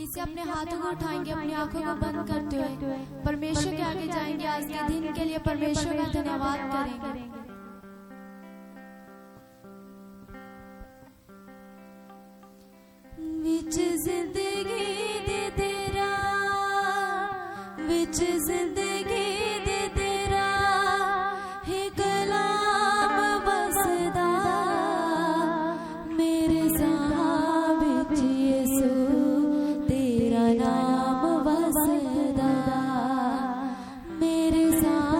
वहीं से अपने हाथों को उठाएंगे, अपनी आंखों को बंद करते हुए परमेश्वर के आगे जाएंगे। आज के दिन के लिए परमेश्वर का धन्यवाद करेंगे। विच जिंदगी दे तेरा, विच जिंदगी दे तेरा है कलाम बसदा, मेरे साह विच यीशु तेरा नाम बसदा, मेरे साह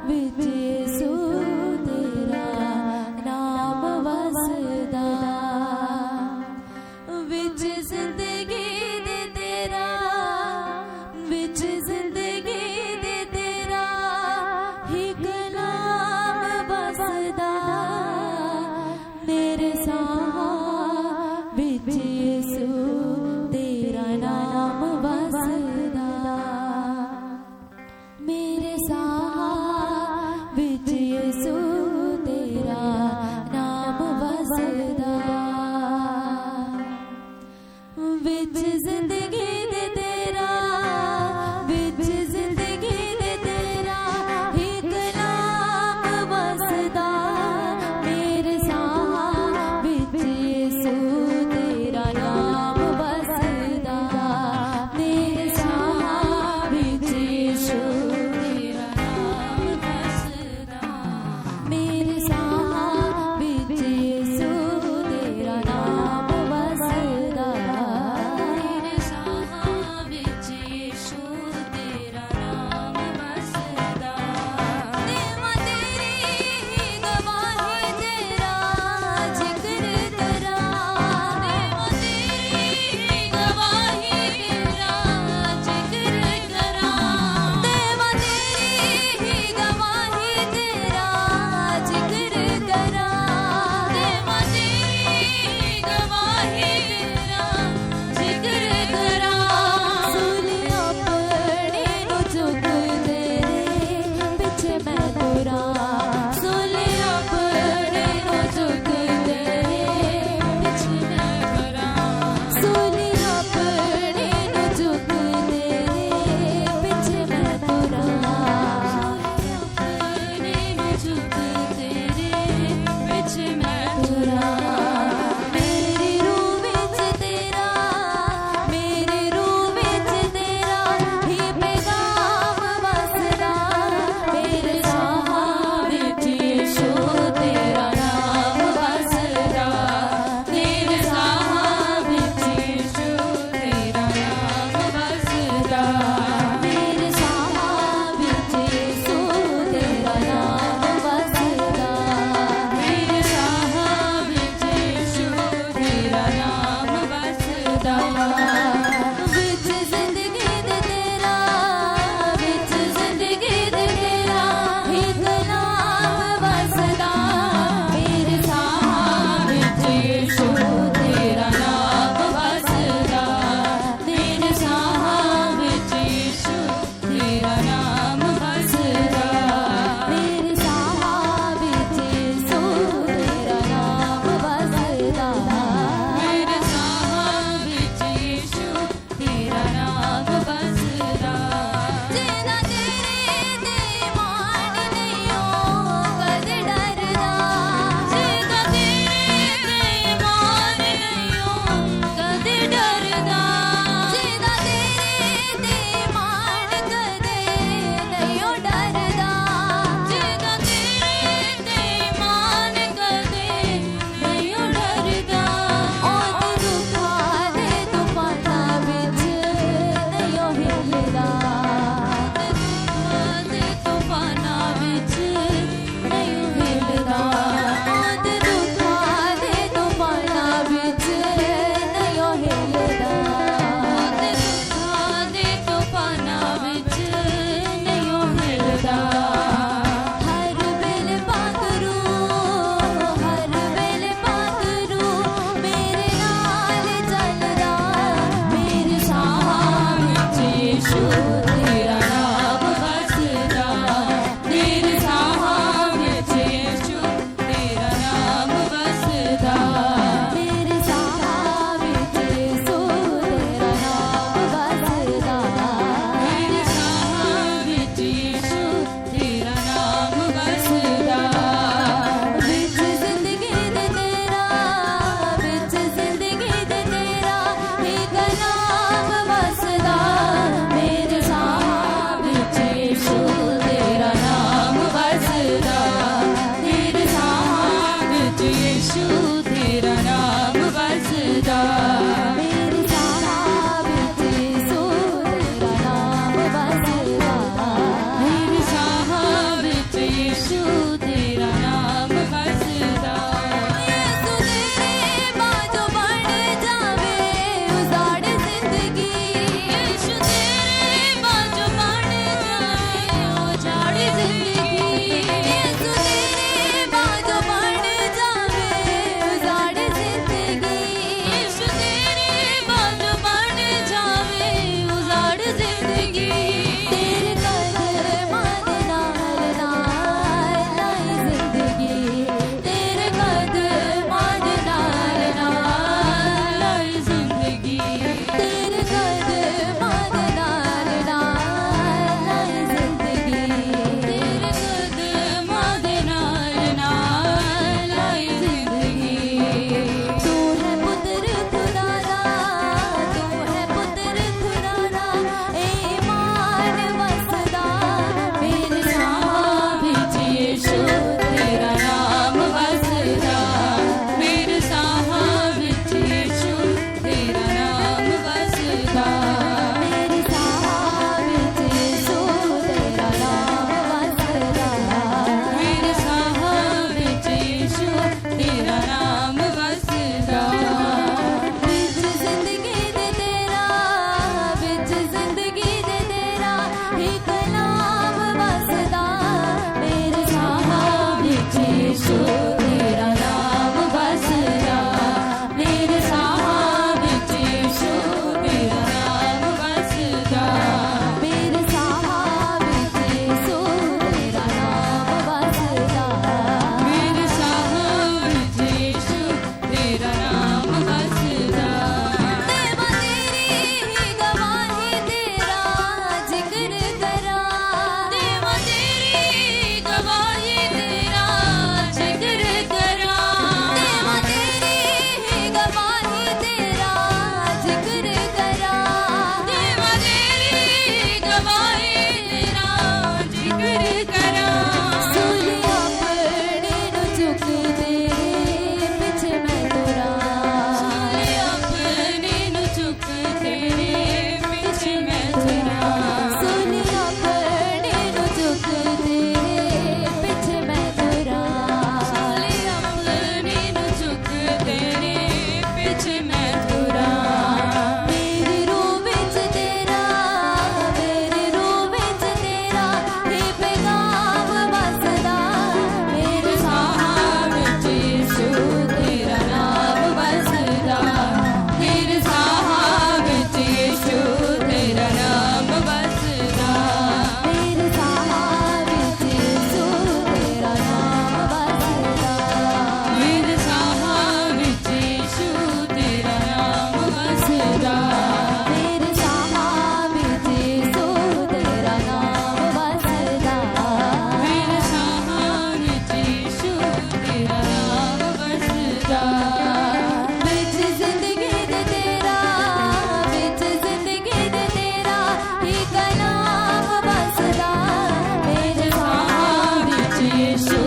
विच यीशु तेरा नाम बसदा। विच जिंदगी दे तेरा, विच जिंदगी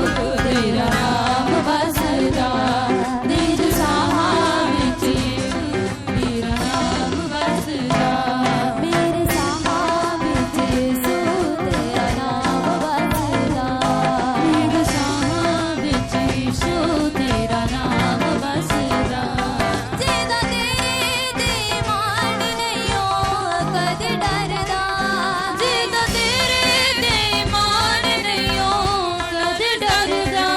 तेरा नाम बसदा निज साहा विच यीशु तेरा नाम बसदा मेरे साहा विच यीशु तेरा नाम बसदा मेरे साहा विच यीशु तेरा नाम बसदा जेदा तेरे ते मान नहीं हो कदे डरदा जेदा तेरे ते मान नहीं हो कदे डरदा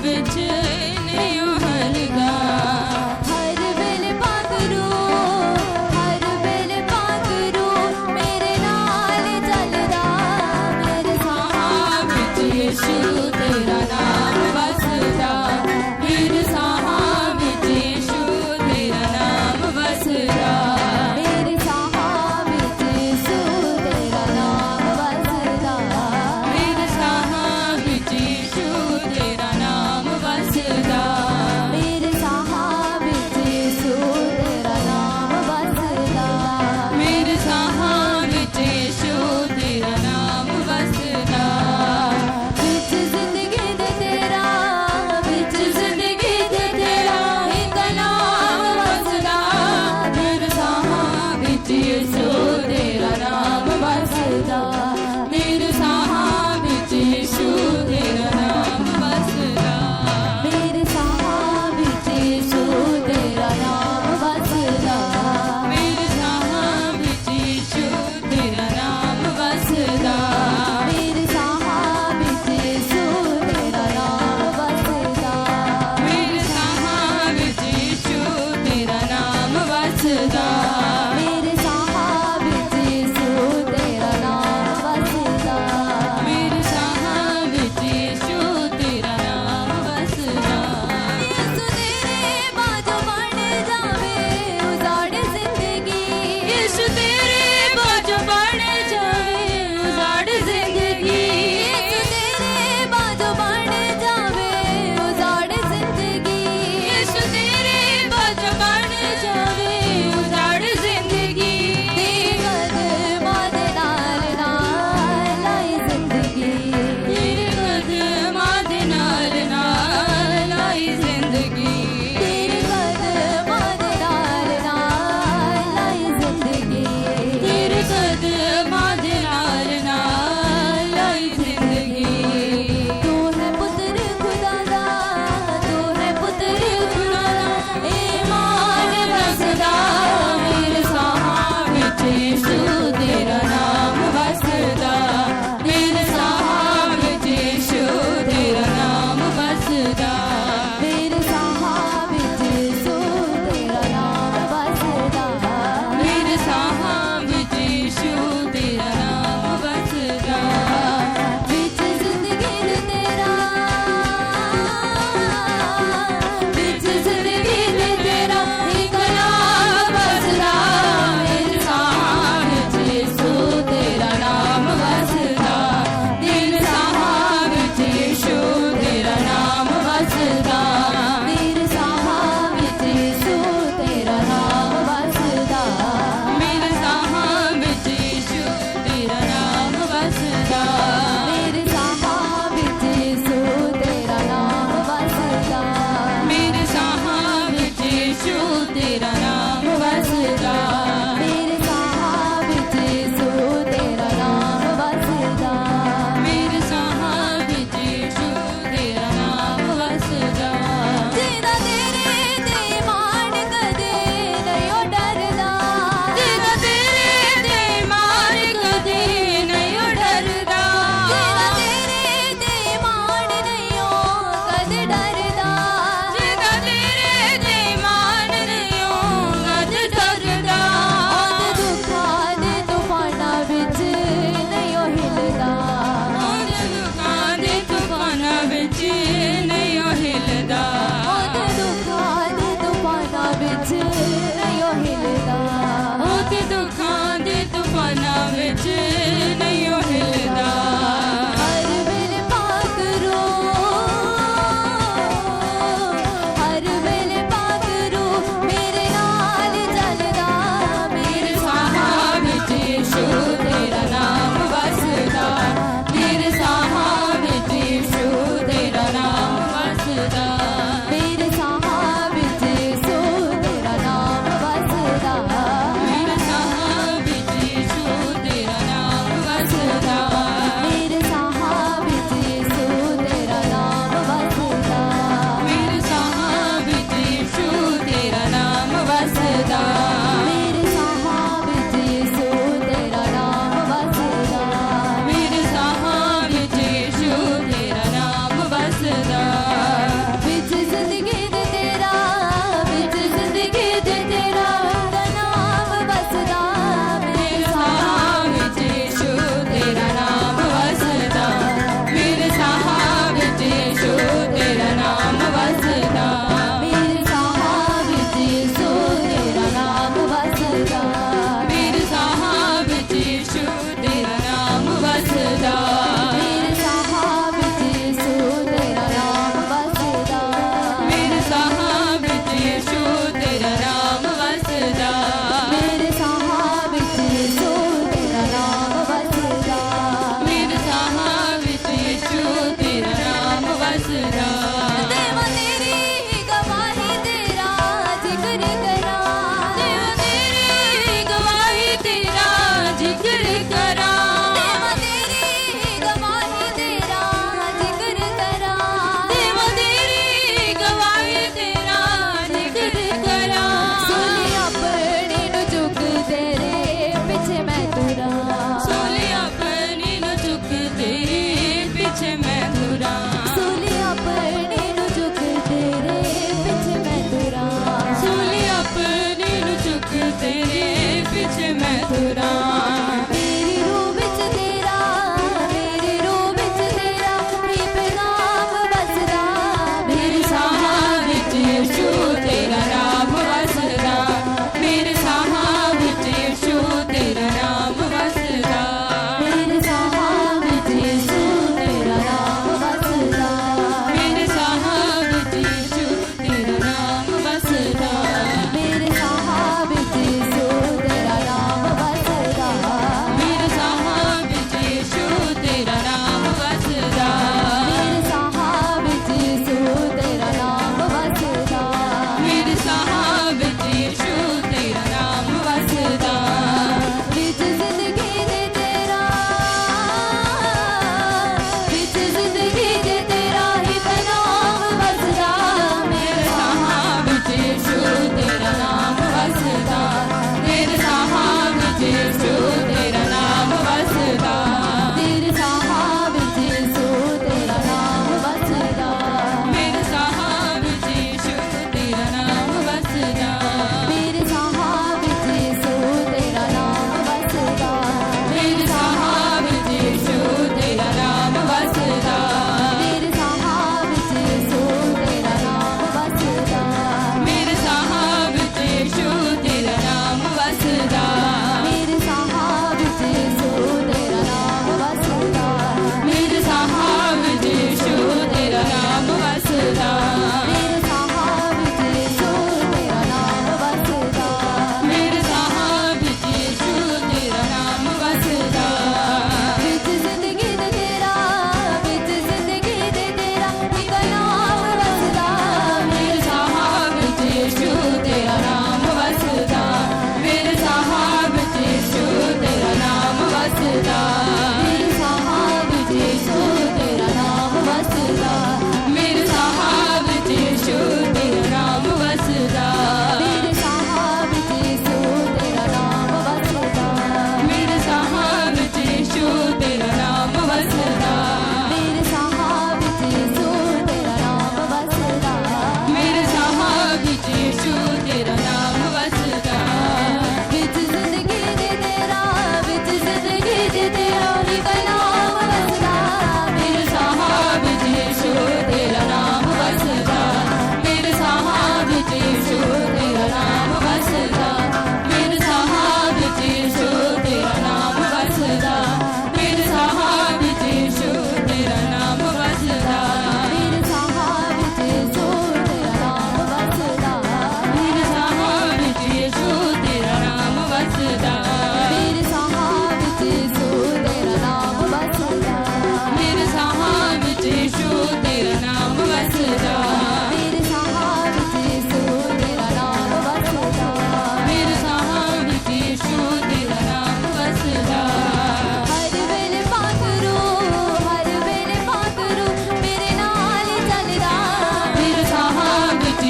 विच नहीं हरदा हर वेले पागरू हर वेले पागरू मेरे नाल चलदा मेरे साहां विच यीशु तेरा नाम वसदा मेरे साहां विच यीशु तेरा नाम वसदा मेरे साहां विच यीशु तेरा नाम वसदा मेरे साहां विच यीशु तेरा नाम वसदा मेरे साहां विच यीशु तेरा नाम वसदा मेरे साहां विच यीशु तेरा नाम वसदा विच जिंदगी दे तेरा विच जिंदगी दे तेरा एक नाम वसदा मेरे साहां विच यीशु तेरा नाम वसदा मेरे साहां विच यीशु तेरा नाम वसदा मेरे साहां विच यीशु तेरा नाम वसदा मेरे साहां विच यीशु तेरा नाम वसदा मेरे साहां विच यीशु तेरा नाम वसदा मेरे साहां विच यीशु तेरा नाम वसदा मेरे साहां विच यीशु तेरा नाम वसदा मेरे साहां विच यीशु तेरा नाम वसदा यीशु तेरे बाजू बन जावे उजाड़ जिंदगी यीशु तेरे बाजू बन जावे उजाड़ जिंदगी यीशु तेरे बाजू बन जावे उजाड़ जिंदगी यीशु तेरे बाजू बन जावे उजाड़ जिंदगी तेरे कदमां दे नाल नाल लाई जिंदगी तेरे कदमां दे नाल नाल आई जिंदगी तेरे कदमां दे नाल नाल लाई जिंदगी तेरे कदमां दे नाल नाल आई जिंदगी तू है पुत्र खुदा दा तू है पुत्र खुदा दा ईमान वसदा मेरे साहां विच यीशु तेरा नाम वसदा मेरे साहां विच यीशु तेरा नाम वसदा मेरे साहां विच यीशु तेरा नाम वसदा मेरे साहां विच यीशु तेरा नाम वसदा विच जिंदगी दे तेरा विच जिंदगी दे तेरा एक नाम वसदा मेरे साहां विच यीशु तेरा नाम वसदा मेरे साहां विच यीशु तेरा नाम वसदा मेरे साहां विच यीशु तेरा नाम वसदा मेरे साहां विच यीशु तेरा नाम वसदा मेरे साहां विच यीशु तेरा नाम वसदा मेरे साहां विच यीशु तेरा नाम वसदा मेरे साहां विच यीशु तेरा नाम वसदा मेरे साहां विच यीशु तेरा नाम वसदा जिदा तेरे ते मान कदे नहीं डरदा जिदा तेरे ते मान कदे नहीं डरदा जिदा तेरे ते मान नहीं कदे डरदा जिदा तेरे ते मान नहीं कद डरदा ओद दुखां दे तूफानां विच नहीं हिलदा ओद दुखां दे तूफानां विच नहीं हिलदा ओद दुखां दे तूफानां विच नहीं हिलदा ओद दुखां दे तूफानां विच नहीं हिलदा हर वेले पागरू हर वेले पागरू मेरे नाल चलदा मेरे साहां विच यीशु तेरा नाम वसदा मेरे साहां विच यीशु तेरा नाम वसदा मेरे साहां विच यीशु तेरा नाम वसदा मेरे साहां विच यीशु तेरा नाम वसदा मेरे साहां विच यीशु तेरा नाम वसदा मेरे साहां विच यीशु तेरा नाम वसदा मेरे साहां विच यीशु तेरा नाम वसदा मेरे साहां विच यीशु तेरा नाम वसदा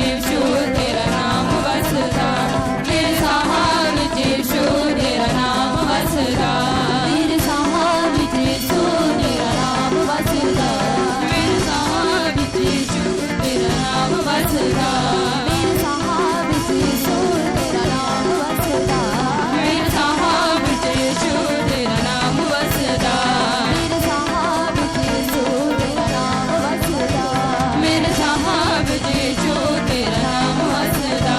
यीशु तेरा नाम वसदा मेरे साह विच यीशु तेरा नाम वसदा मेरे साह विच यीशु तेरा नाम वसदा मेरे साह विच यीशु तेरा नाम वसदा मेरे साह विच यीशु तेरा नाम वसदा मेरे साह विच यीशु तेरा नाम वसदा मेरे साह विच यीशु तेरा नाम वसदा मेरे साह विच यीशु तेरा नाम वसदा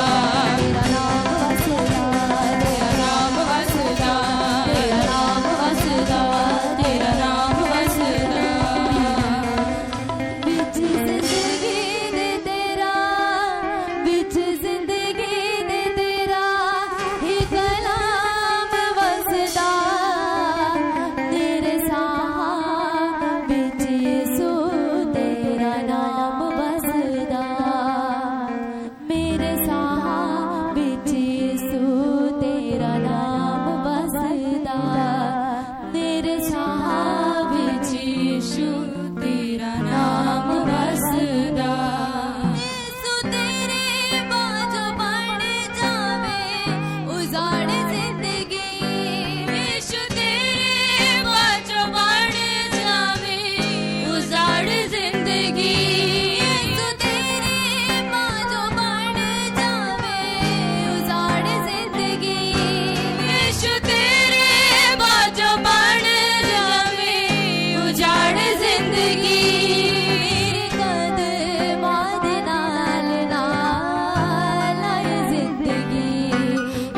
तेरा नाम वसदा तेरा नाम वसदा तेरा नाम वसदा तेरा नाम वसदा विच जिंदगी दे तेरा विच जिंदगी दे तेरा ही कलाम वसदा तेरे साह विच यीशु तेरा नाम वसदा मेरे साह विच यीशु तेरा नाम वसदा मेरे साह विच यीशु तेरा नाम वसदा यीशु तेरे बाजो बन जावे उजाड़ जिंदगी यीशु तेरे बाजो बन जावे उजाड़ जिंदगी यीशु तेरे बाजो बन जावे उजाड़ जिंदगी यीशु तेरे बाजो बन जावे उजाड़ जिंदगी मेरे कदमां दे नाल नाल आई जिंदगी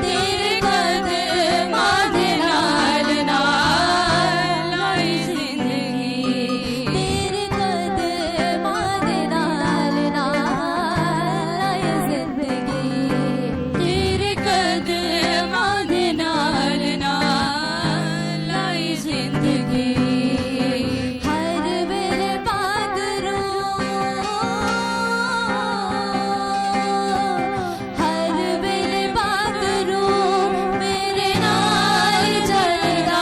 तेरे कदमां दे नाल नाल आई जिंदगी तेरे कदमां दे नाल नाल आई जिंदगी तेरे कदमां दे नाल नाल आई जिंदगी हर वेले पागरू हर वेले पागरू मेरे नाल चलदा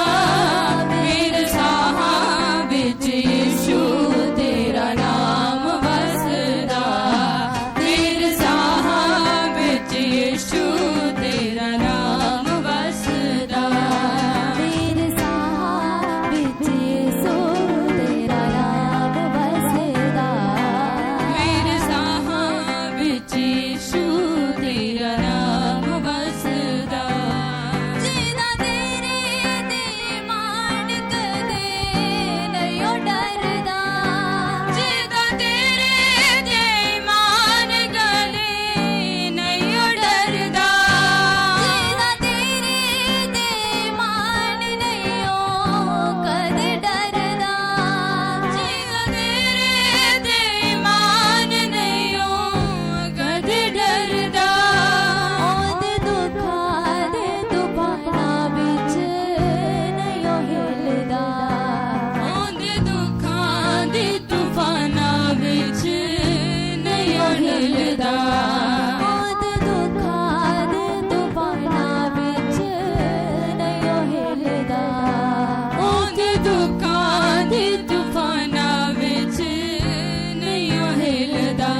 मेरे साह विच यीशु तेरा नाम वसदा मेरे साह विच यीशु तेरा नाम वसदा मेरे साह विच यीशु तेरा नाम वसदा मेरे साह विच यीशु तेरा नाम वसदा जिना तेरे ते मान कदे नहीं डरदा जिदा तेरे ते ईमान गले नहीं डरदा जिना तेरे ते मान नहीं कदे डरदा जिदा तेरे ते ईमान नहीं कदे डरदा ओदे दुखां दे तूफानां विच नहीं हिलदा ओंदे दुखां दे तूफानां विच नहीं हिलदा ओदे दुखां दे तूफानां विच नहीं हिलदा ओंदे दुखां दे तूफानां विच नहीं हिलदा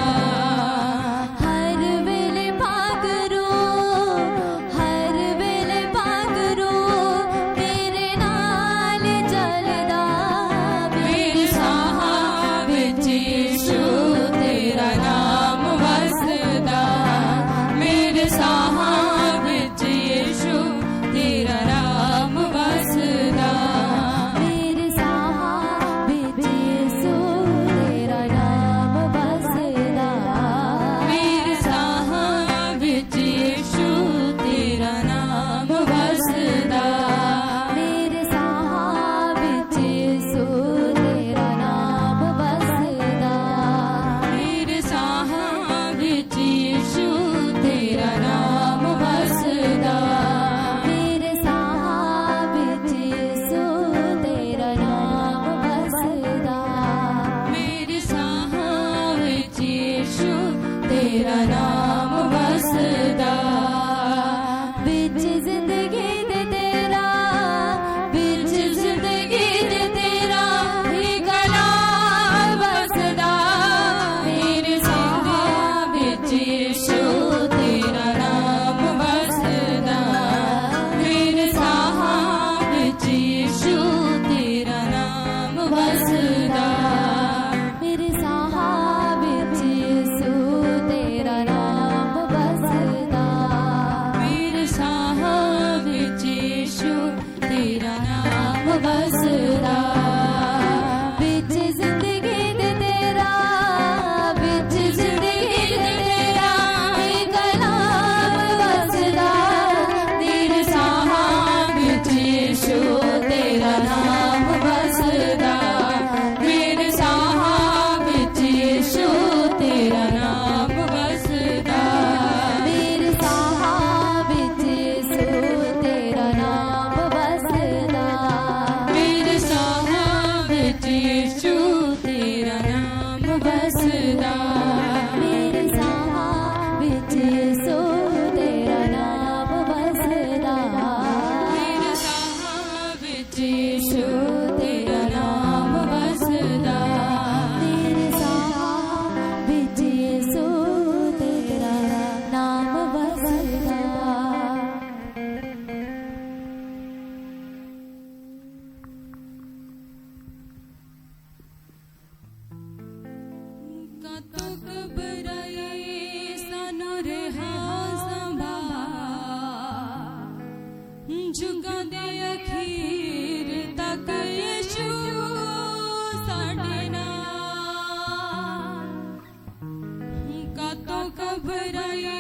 हर वेले पागरू हर वेले पागरू तेरे नाल चलदा मेरे साह विच यीशु तेरा नाम वसदा मेरे साह विच यीशु तेरा नाम वसदा मेरे साह विच यीशु तेरा नाम वसदा मेरे साह विच यीशु तेरा नाम वसदा मेरे साह विच यीशु तेरा नाम वसदा मेरे साह विच यीशु तेरा नाम वसदा मेरे साह विच यीशु तेरा नाम वसदा मेरे साह विच यीशु तेरा नाम वसदा विच जिंदगी दे तेरा विच जिंदगी दे तेरा ही कलाम वसदा मेरे साह विच घबराए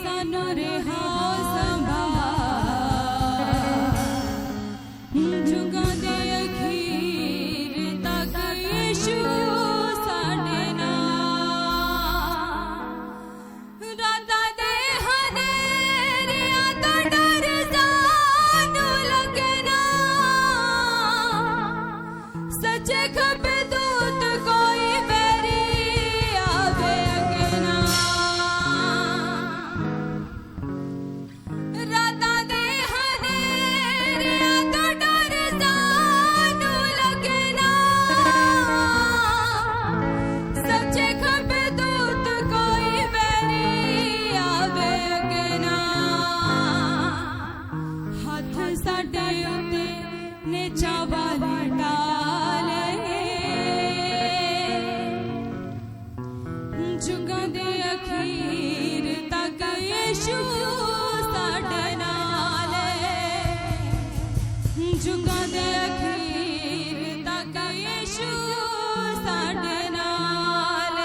सानू रिहा संभाल जुगां दे अखीर तक यीशु साडे नाल रातां दे हनेरियां तो डर सानू लगना सच्चे खब्बे दूत कोई बैरी आवे अगना रातां दे हनेरियां तो डर सानू लगना सच्चे खब्बे दूत कोई बैरी आवे अगना हथ साडे उत्ते ने चावल डाले जुगां दे अखीर तक यीशु साडे नाल जुगां दे अखीर तक यीशु साडे नाल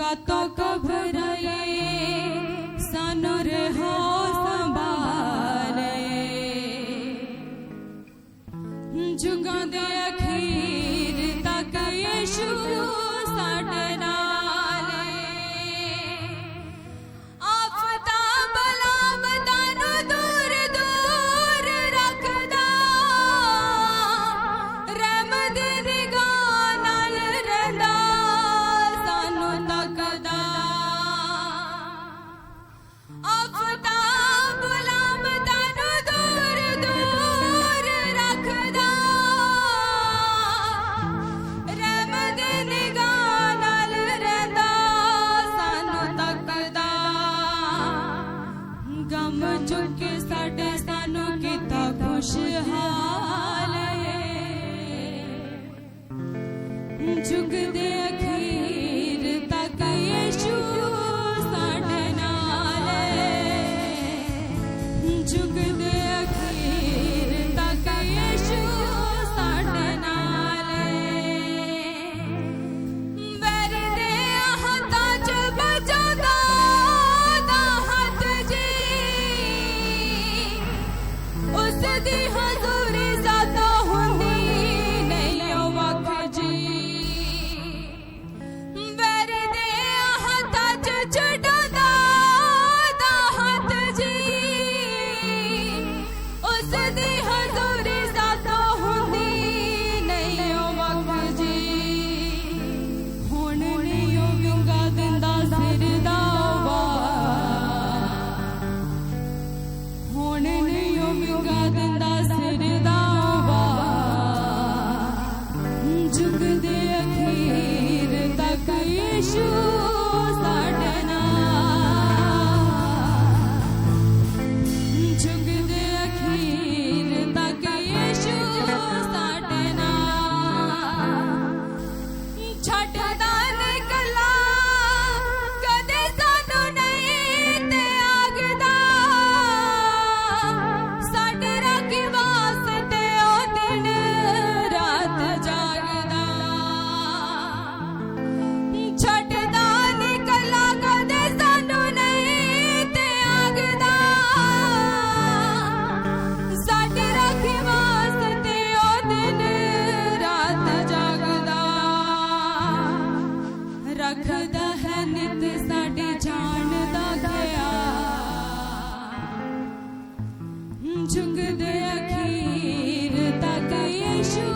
कातों घबराए सानू रहो संभाले जुगां दे अखीर तक यीशु साडे नाल आफतां बलामतां नूं दूर दूर रखदा रहमत दी निगाह नाल रहिंदा सानू तकदा आफतां बलामतां नूं दूर दूर रखदा रहमत दी निगाह नाल रहिंदा सानू तकदा गम चुके साडे सानू कीता खुशहाल जुग दे अखीर तक यीशु साडे नाल जुग दे अखीर तक यीशु साडे नाल वैरी दे हत्थां च बचांदा दा हत्थ जी उस दी हज़ूरी ज़ादा हुंदी नहीं ओ वख जी वैरी दे हत्थां च छड्डांदा दा हत्थ जी उस दी हज़ूरी ज़ादा हुंदी नहीं ओ वख जी हुण नहीं ओ विंगा दिंदा सिर दा हुण नहीं ओ विंगा दिंदा सिर दा जुग दे अखीर तक यीशु साडे नाल जुग दे अखीर तक यीशु साडे नाल छड्डदा नहीं कल्ला कदे सानू नहीं ते आखदा साडे राखी वास्ते ओ दिन रात जागदा छड्डदा नहीं कल्ला कदे सानू नहीं ते आखदा साडे राखी वास्ते ओ दिन रात जागदा रखदा है नित साडी जान दा ख्याल जुग दे अखीर तक यीशु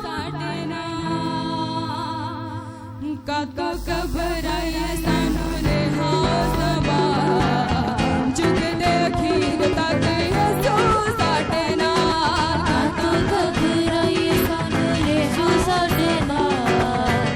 साडे नाल कातों घबराए सानू रिहा संभाल जुग दे अखीर तक यीशु साडे नाल कातों घबराए सानू रिहा साडे नाल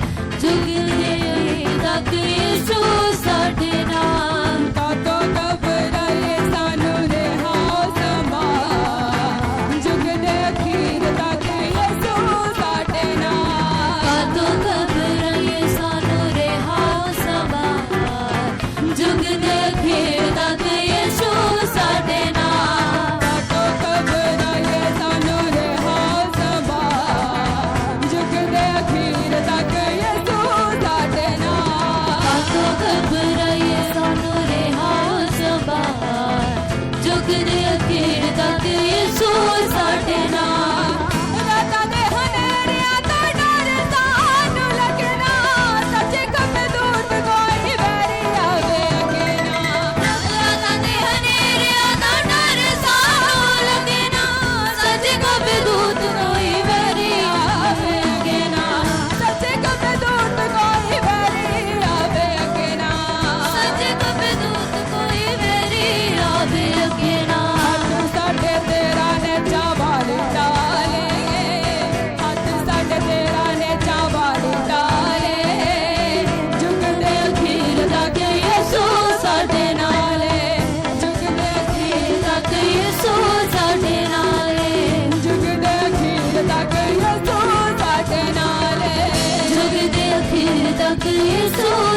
जुग दे अखीर तक यीशु साडे नाल कातों घबराए सानू रिहा संभाल जुग दे अखीर तक यीशु साडे नाल कातों घबराए सानू रिहा संभाल जुग दे अखीर तक यीशु साडे नाल कातों घबराए सानू रिहा संभाल जुग दे अखीर तक यीशु साडे नाल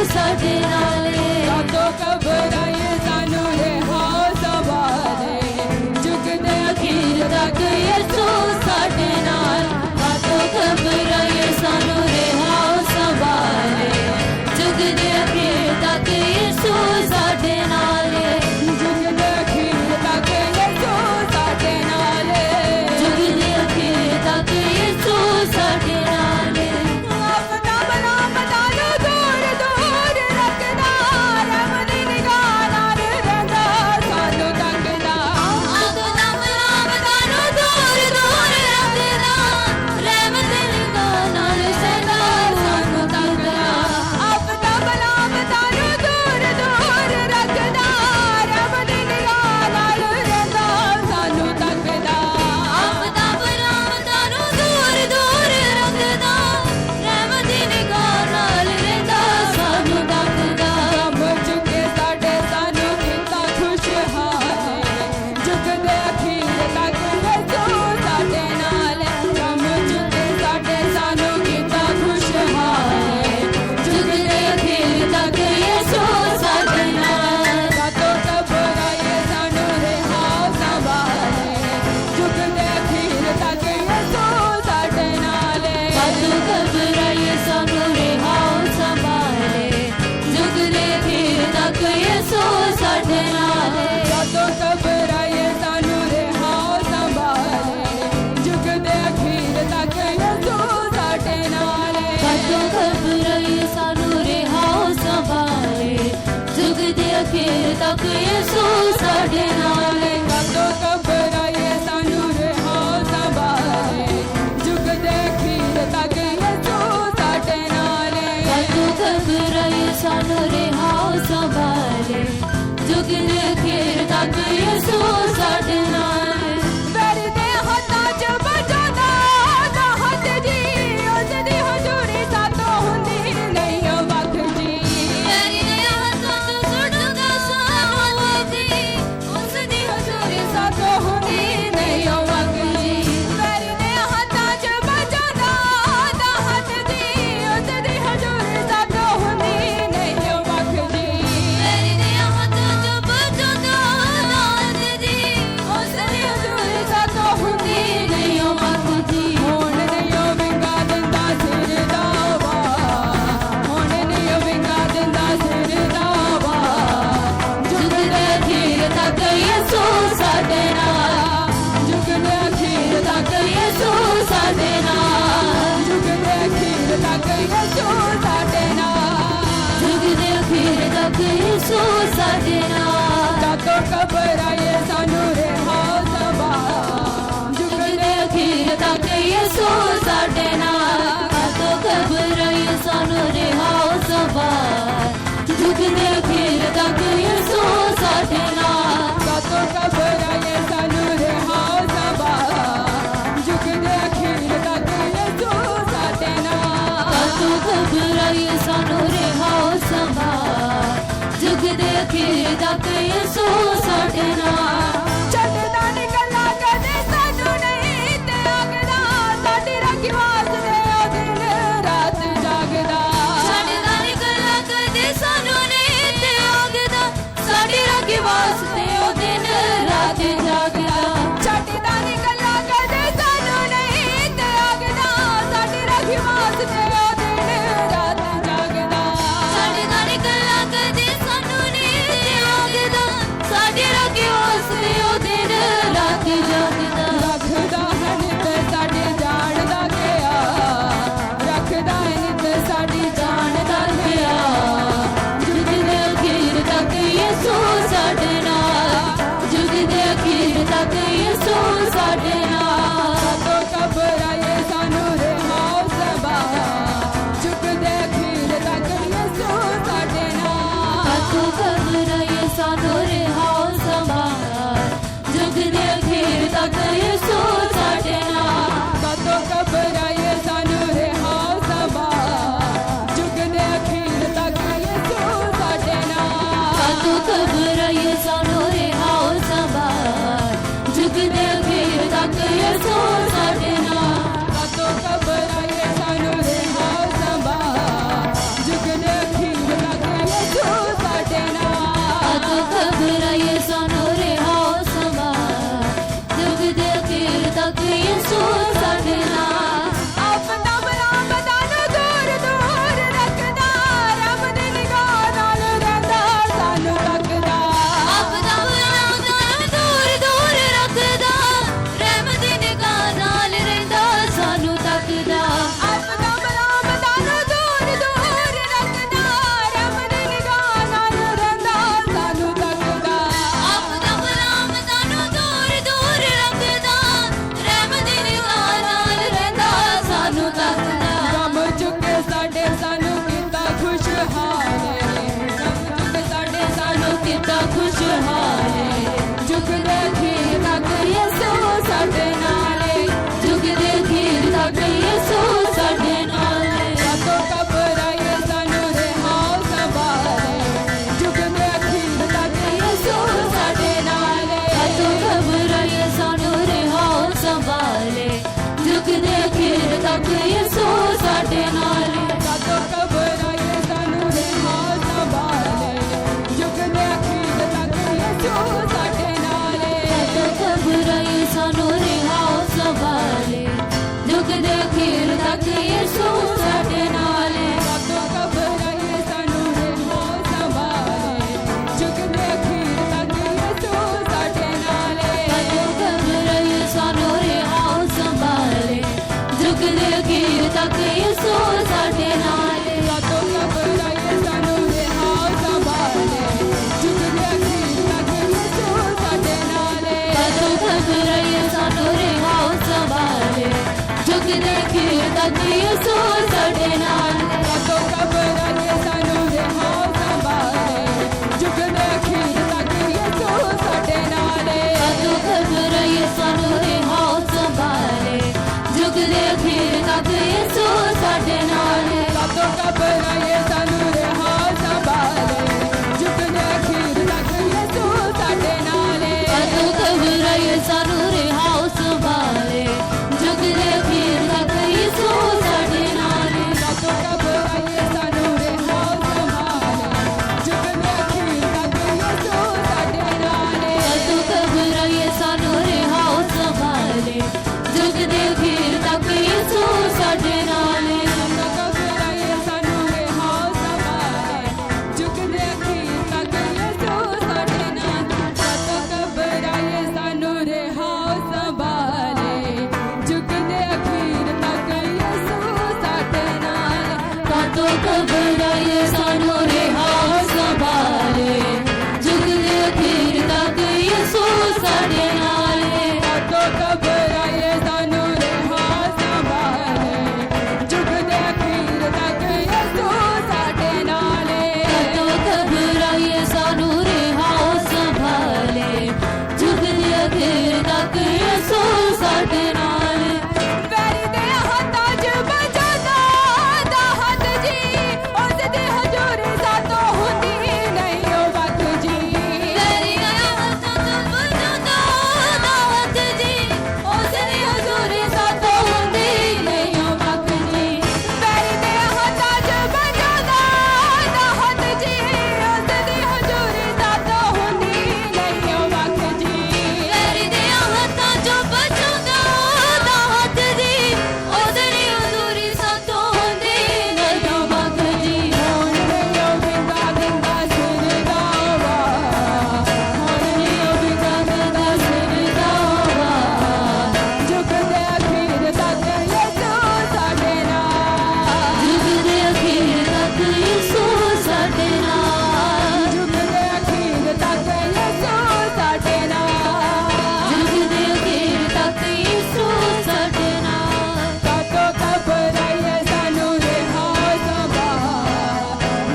ਸਾਡੇ ਨਾਲੇ ਕਾਤੋਂ ਘਬਰਾਈਏ ਸਾਨੂੰ ਰਿਹਾ ਸਵਾਰੇ ਜੁਗ ਦੇ ਅਖੀਰ ਤੱਕ ਯਿਸੂ ਸਾਡੇ ਨਾਲ ਕਾਤੋਂ ਘਬਰਾਈਏ ਸਾਨੂੰ ਰਿਹਾ ਸੰਭਾਲੇ ਜੁਗ ਦੇ ਅਖੀਰ ਤੱਕ ਯਿਸੂ ਸਾਡੇ ਨਾਲੇ ਜੁਗ ਦੇ ਅਖੀਰ ਤੱਕ ਯਿਸੂ ਸਾਡੇ ਨਾਲੇ ਜੁਗ ਦੇ ਅਖੀਰ ਤੱਕ ਯਿਸੂ ਸਾਡੇ ਨਾਲੇ ਆਪਣਾ ਬਨਾਮ ਤਾਨੂੰ ਦੂਰ ਦੂਰ ਰੱਖਦਾ ਰੱਬ ਦੀ ਨਿਗਾਹ ਨਾਲ ਰਹਿੰਦਾ ਸਾਨੂੰ ਤੱਕਦਾ ਆਪਣਾ ਬਨਾਮ ਤਾਨੂੰ ਦੂਰ ਦੂਰ ਰੱਖਦਾ ਰਹਿਮਤ ਨਿਗਾਹ ਨਾਲ ਸਦਾ ਸਾਨੂੰ ਤੱਕਦਾ ਆਪਣਾ ਬਨਾਮ ਤਾਨੂੰ ਦੂਰ ਦੂਰ ਰੱਖਦਾ ਰੱਬ ਦੀ ਨਿਗਾਹ ਨਾਲ ਰਹਿੰਦਾ ਸਾਨੂੰ ਤੱਕਦਾ ਆਪਦਾ ਬਨਾਮ ਤਾਨੂੰ ਦੂਰ ਦੂਰ ਰੱਖਦਾ ਰਹਿਮਤ ਨਿਗਾਹ ਨਾਲ ਰਹਿੰਦਾ ਸਾਨੂੰ ਤੱਕਦਾ ਕੰਮ ਚੁੱਕੇ ਸਾਡੇ ਸਾਨੂੰ ਕੀਤਾ ਖੁਸ਼ਹਾਲ ਜੁਗ ਦੇ ਅਖੀਰ ਤੱਕ ਯਿਸੂ ਸਾਡੇ ਨਾਲ ਕੰਮ ਚੁੱਕੇ ਸਾਡੇ ਸਾਨੂੰ ਕੀਤਾ ਖੁਸ਼ਹਾਲ ਜੁਗ ਦੇ ਅਖੀਰ ਤੱਕ ਯਿਸੂ ਸਾਡੇ ਨਾਲ ਕਾਤੋਂ ਘਬਰਾਈਏ ਸਾਨੂੰ ਰਿਹਾ ਸੰਭਾਲੇ ਜੁਗ ਦੇ ਅਖੀਰ ਤੱਕ ਯਿਸੂ ਸਾਡੇ ਨਾਲ ਕਾਤੋਂ ਘਬਰਾਈਏ ਸਾਨੂੰ ਰਿਹਾ ਸੰਭਾਲੇ ਜੁਗ ਦੇ ਅਖੀਰ ਤੱਕ ਯਿਸੂ ਸਾਡੇ ਨਾਲ ਕਾਤੋਂ ਘਬਰਾਈਏ ਸਾਨੂੰ ਰਿਹਾ ਸੰਭਾਲੇ ਜੁਗ ਦੇ ਅਖੀਰ ਤੱਕ ਯਿਸੂ ਸਾਡੇ ਨਾਲ ਕਾਤੋਂ ਘਬਰਾਈਏ ਸਾਨੂੰ ਰਿਹਾ ਸੰਭਾਲੇ ਜੁਗ ਦੇ ਅਖੀਰ ਤੱਕ ਯਿਸੂ ਸਾਡੇ ਨਾਲ ਕਾਤੋਂ ਘਬਰਾਈਏ ਸਾਨੂੰ ਰਿਹਾ ਸੰਭਾਲੇ ਜੁਗ ਦੇ ਅਖੀਰ ਤੱਕ ਯਿਸੂ ਸਾਡੇ ਨਾਲ ਕਾਤੋਂ ਘਬਰਾਈਏ ਸਾਨੂੰ ਰਿਹਾ ਸੰਭਾਲੇ ਜੁਗ ਦੇ ਅਖੀਰ ਤੱਕ ਯਿਸੂ ਸਾਡੇ ਨਾਲ ਵੈਰੀ ਦੇ ਹੱਥਾਂ 'ਚ ਬਚਾਉਂਦਾ ਦਾ ਹੱਥ ਜੀ ਉਸ ਦੀ ਹਜ਼ੂਰੀ ਸਾਤੋਂ ਹੁੰਦੀ ਨਹੀਂ ਉਹ ਵਖ ਜੀ ਮੇਰੀ ਨੇ ਹੱਥਾਂ ਤੋਂ ਸੁੱਟਦਾ ਸਾਹਮਣੇ ਦੀ ਉਸ ਦੀ ਹਜ਼ੂਰੀ ਸਾਤੋਂ ਹੁੰਦੀ ਨਹੀਂ ਉਹ ਵਖ ਜੀ ਵੈਰੀ ਦੇ ਹੱਥਾਂ 'ਚ ਬਚਾਉਂਦਾ ਦਾ ਹੱਥ ਜੀ ਉਸ ਦੀ ਹਜ਼ੂਰੀ ਸਾਤੋਂ ਹੁੰਦੀ ਨਹੀਂ ਉਹ ਵਖ ਜੀ ਮੇਰੀ ਨੇ ਹੱਥਾਂ ਤੋਂ ਬਚਾਉਂਦਾ ਦਾਤ ਦੀ ਉਸ ਦੀ ਹਜ਼ੂਰੀ ਸਾਥੋਂ ਹੁੰਦੀ ਨਹੀਂ ਉਹ ਵਕਤ ਦੀ ਹੁਣ ਨਹੀਂ ਉਹ ਵਿੰਗਾ ਦਿੰਦਾ ਸਿਰ ਦਾ ਵਾ ਹੁਣ ਨਹੀਂ ਉਹ ਵਿੰਗਾ ਦਿੰਦਾ ਸਿਰ ਦਾ ਵਾ ਜੁਗ ਦੇ ਅਖੀਰ ਤੱਕ ਯਿਸੂ ਸਾਡੇ ਨਾਲ ਜੁਗ ਦੇ ਅਖੀਰ ਤੱਕ ਯਿਸੂ ਸਾਡੇ ਨਾਲ ਜੁਗ ਦੇ ਅਖੀਰ ਤੱਕ ਯਿਸੂ ਸਾਡੇ ਨਾਲ ਜੁਗ ਦੇ ਅਖੀਰ ਤੱਕ ਯਿਸੂ ਸਾਡੇ ਨਾਲ ਕਾਤੋਂ ਘਬਰਾਈਏ ਸਾਨੂੰ ਰਿਹਾ ਸਭਾ ਜੁਗ ਦੇ ਅਖੀਰ ਤੱਕ ਯਿਸੂ ਸਾਡੇ ਨਾਲ ਕਾਤੋਂ ਘਬਰਾਈਏ ਸਾਨੂੰ ਰਿਹਾ ਸਵਾਰ ਜੁਗ ਦੇ ਅਖੀਰ ਤੱਕ ਯਿਸੂ ਸਾਡੇ ਨਾਲ ਕਾਤੋਂ ਘਬਰਾਈਏ ਸਾਨੂੰ ਰਿਹਾ ਸਭਾ ਜੁਗ ਦੇ ਅਖੀਰ ਤੱਕ ਯਿਸੂ ਸਾਡੇ ਨਾਲ ਕਾਤੋਂ ਘਬਰਾਈਏ ਸਾਨੂੰ ਰਿਹਾ ਸਵਾਰ ਜੁਗ ਦੇ ਅਖੀਰ ਤੱਕ ਯਿਸੂ ਸਾਡੇ ਨਾਲ ਛੱਡਦਾ ਨੀ ਗੱਲਾਂ ਕਦੇ ਸਾਨੂੰ ਨਹੀਂ ਤੇ ਆਗਦਾ ਸਾਡੀ ਰਾਖੀ ਵਾਸਤੇ ਉਹ ਦਿਨ ਰਾਤ ਜਾਗਦਾ ਛੱਡਦਾ ਨੀ ਗੱਲਾਂ ਕਦੇ ਸਾਨੂੰ ਨਹੀਂ ਤੇ ਆਗਦਾ ਸਾਡੀ ਰਾਖੀ ਵਾਸਤੇ ਉਹ ਦਿਨ ਰਾਤ ਜਾਗਦਾ ਛੱਡਦਾ ਨੀ ਗੱਲਾਂ ਕਦੇ ਸਾਨੂੰ ਨਹੀਂ ਤੇ ਆਗਦਾ ਸਾਡੀ ਰਾਖੀ ਵਾਸਤੇ ਉਹ ਦਿਨ ਰਾਤ ਜਾਗਦਾ ਛੱਡਦਾ ਨੀ ਗੱਲਾਂ ਕਦੇ ਸਾਨੂੰ ਨਹੀਂ ਤੇ ਆਗਦਾ ਸਾਡੀ ਰਾਖੀ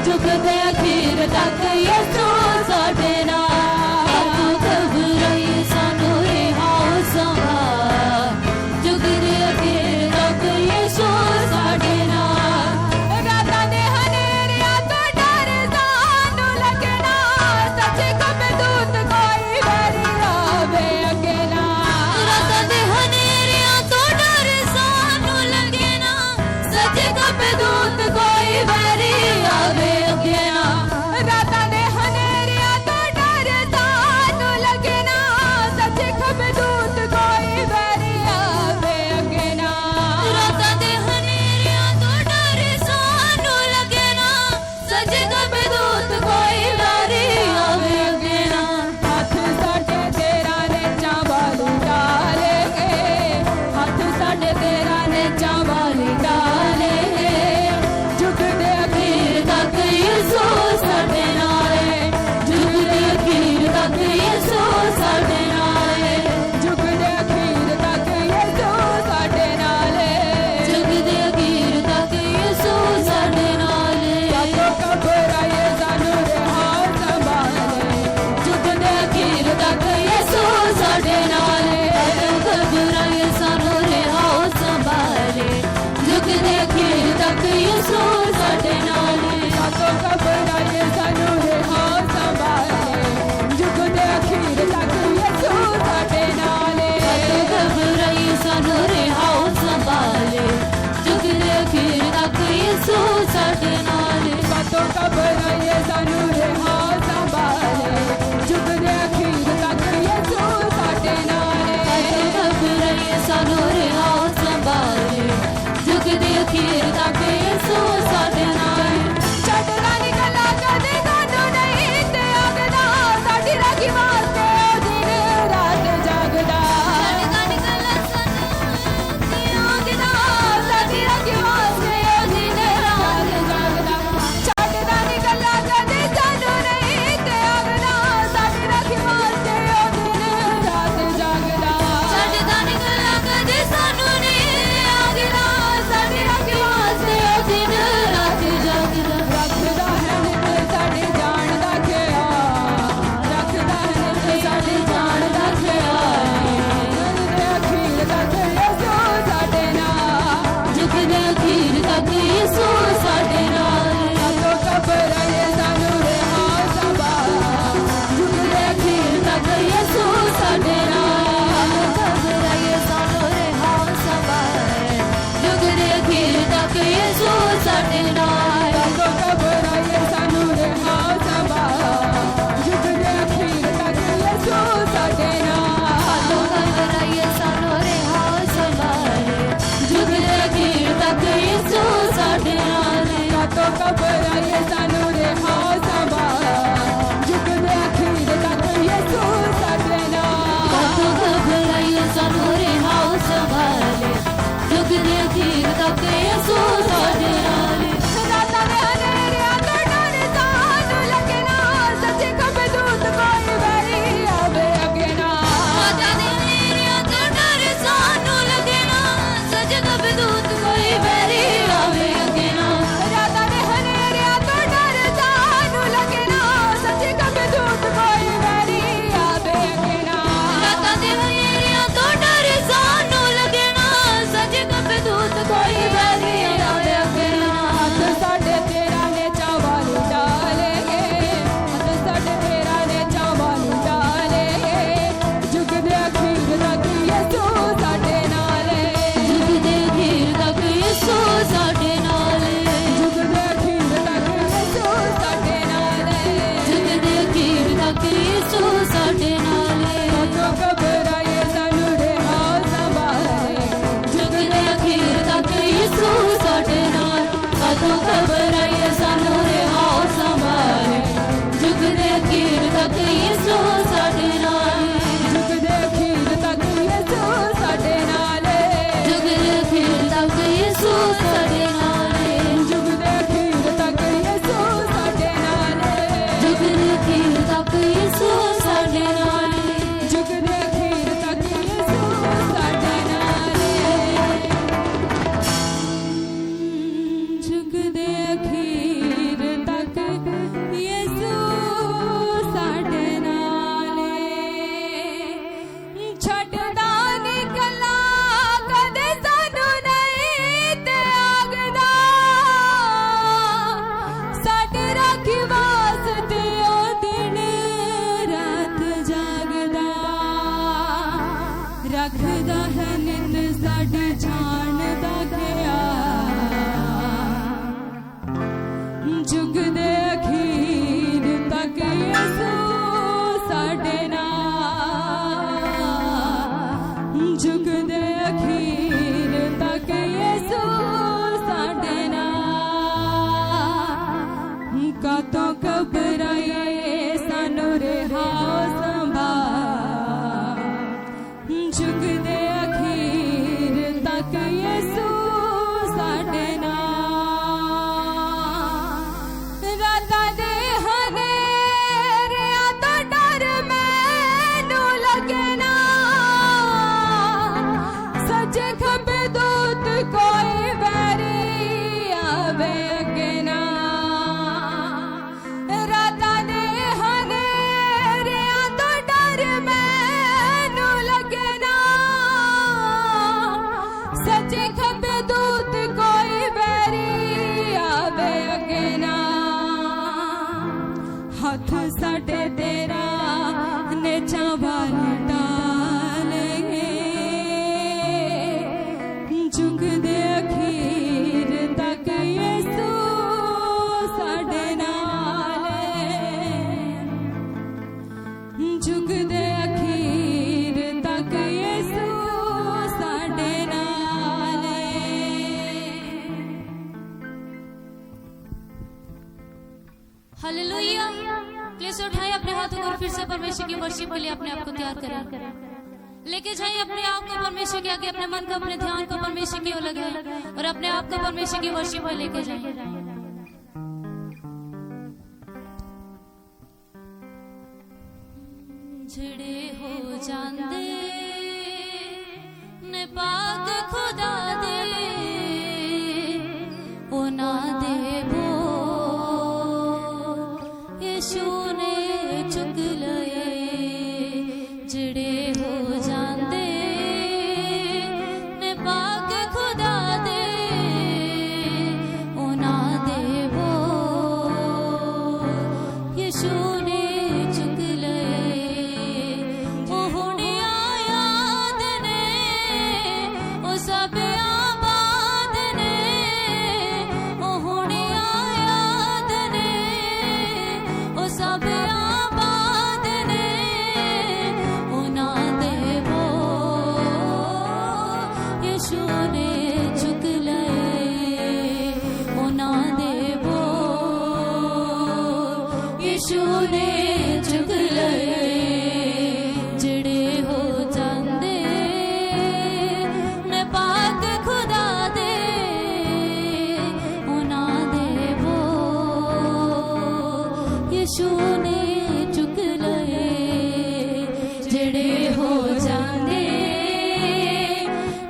जुग दे अखीर तक यसू साडे नाल तू घबराई सानू रिहाओ संभाल जुग दे अखीर तक यसू साडे नाल रातां दे हनेरियां तो डर सानू लगना सच्चे कब दूत कोई वैरी आवे अकेला रातां दे हनेरियां तो डर सानू लगे ना सच्चे कब दूत कोई वैरी आवे अगे ना रातां दे हनेरियां तो डर तो घबराइए सानू रिहा संभाल जुग दे अखीर तक यसू साडे नाल रातां दे हनेरियां तो डर मैनू लगे ना सज्जे खब्बे दूत कोई वैरी आवे अगे ना रातां दे हनेरियां तो डर मैनू लगे ना सज्जे खब्बे दूत कोई वैरी आवे अगे ना हथ साडे तेरा नेचा वाल डालेंगे जुग दे अखीर तक यसू साडे नाल जुग दे अखीर तक यसू साडे नाल हालेलुया। प्लीज उठाइए अपने हाथों को और फिर से परमेश्वर की वर्शिप के लिए अपने आप को तैयार करें। लेके जाइए अपने आप को परमेश्वर के आगे, अपने मन को, अपने ध्यान को परमेश्वर की ओर लगाएं और अपने आप को परमेश्वर की वर्शिप में लेके जाइए। झड़े हो जांदे ने पाक खुदा दे ओ ना देवो यीशु ने चुक लए जड़े हो जांदे ने पाक खुदा दे ओ ना देवो यीशु ने चुक लए ओ हुणे याद ने ओ सब आबाद ने ओ हुणे याद ने ओ सब आबाद ने ओ ना देवो यीशु ने चुक लए ओ ना देवो यीशु ने चुक लए जड़े हो जांदे ने पाक खुदा दे ओ ना देवो यीशु ने चुक लए जड़े हो जांदे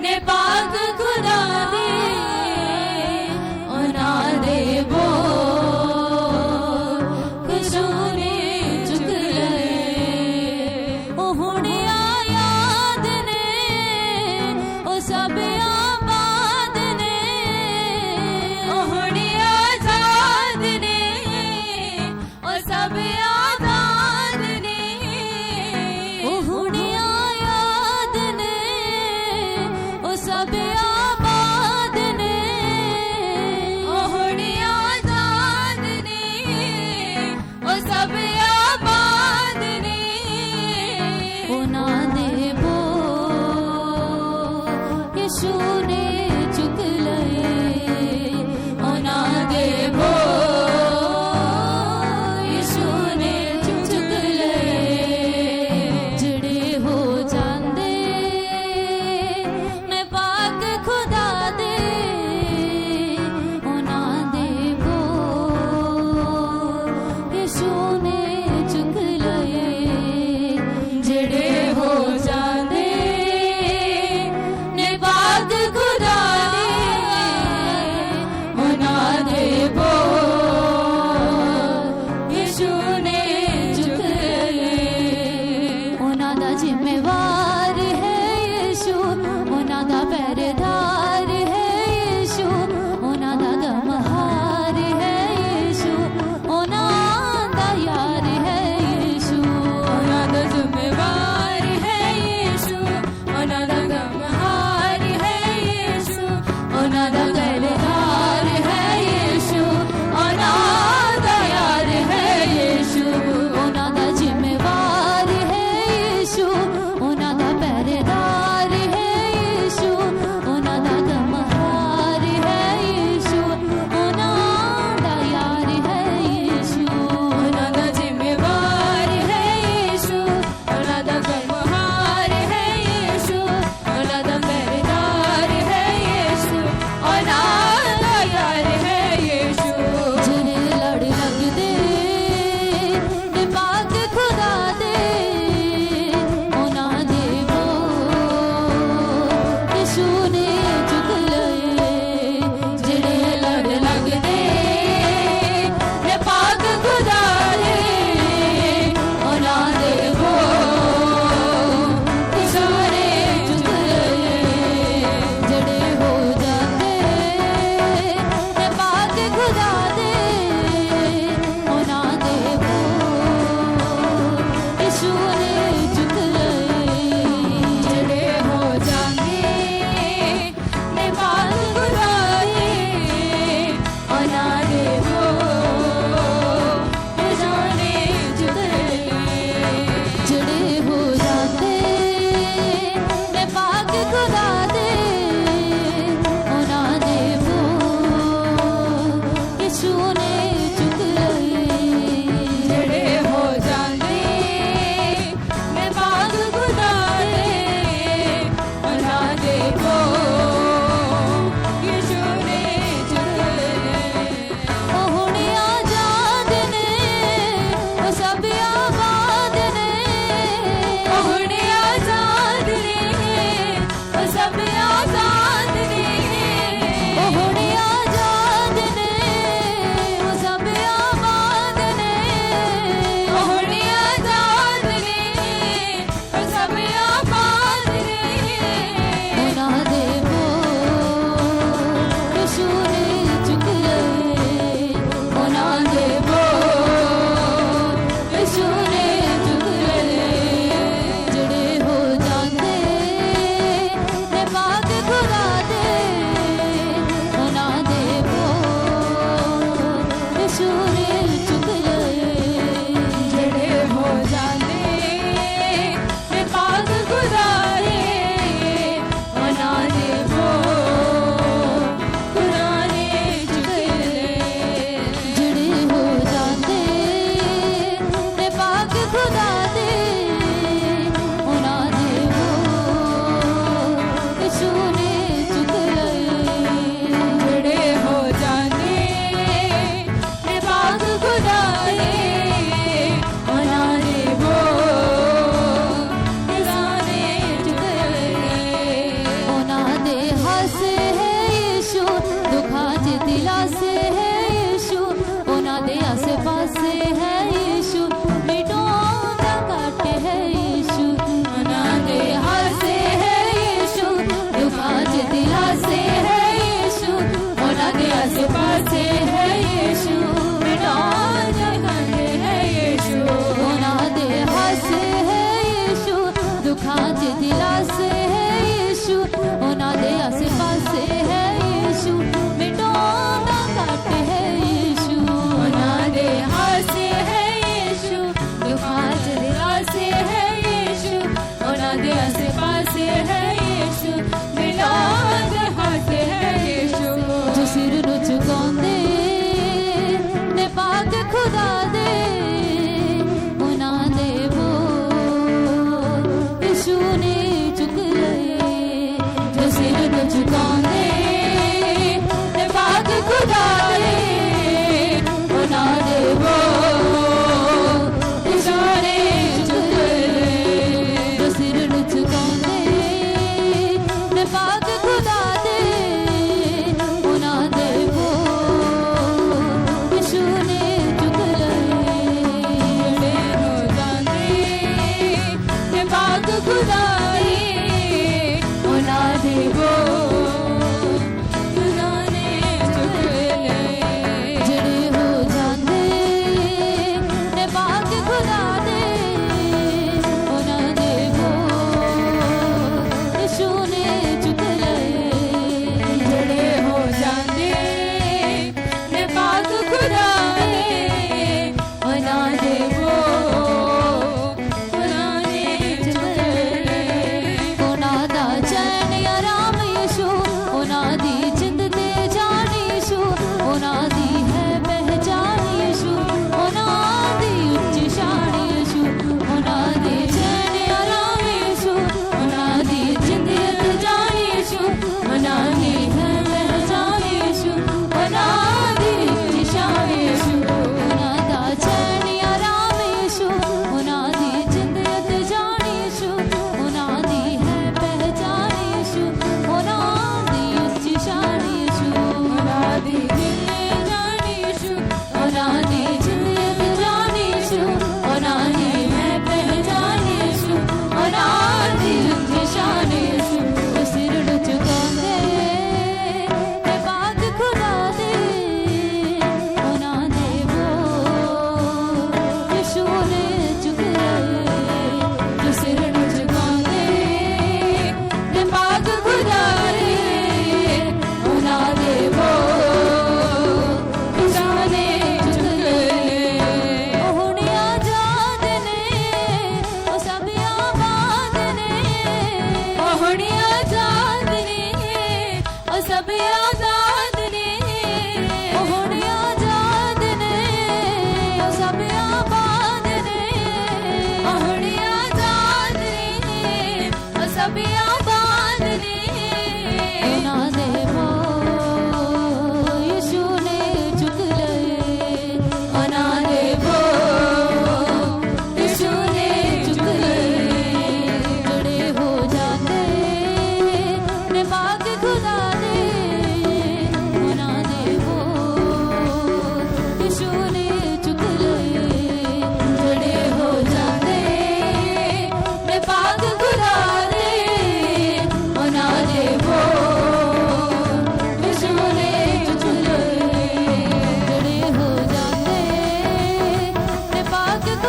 ने पाक खुदा दे ओ ना देवो यीशु ने चुक लए ओ हुणे याद ने ओ सब आबाद ने ओ हुणे आजाद ने ओ सब आजाद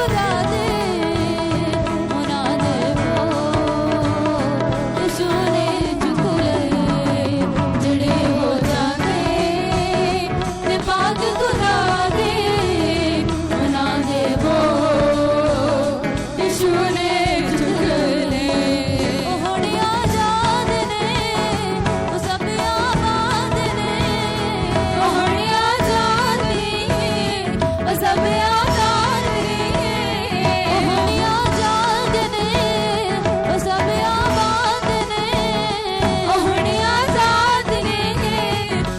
खुदा दे उन्हां दे यीशु ने चुक लए जड़े हो जाते ने पाक खुदा दे उन्हां दे यीशु ने चुक लए हुण आजाद ने ओ सब आबाद ने हुण आजाद ने ओ सब आजाद ने हुण आजाद ने ओ सब आबाद ने हुण आजाद ने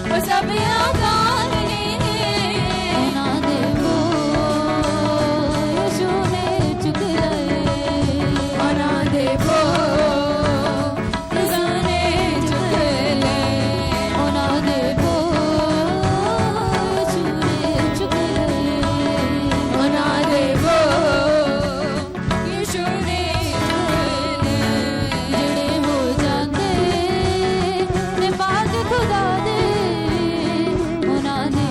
ओ सब आबाद ने उन्हां दे यीशु ने चुक लए उन्हां दे यीशु ने चुक लए उन्हां दे यीशु ने चुक लए उन्हां दे यीशु ने चुक लए जड़े हो जाते ने पाक खुदा दे उन्हां दे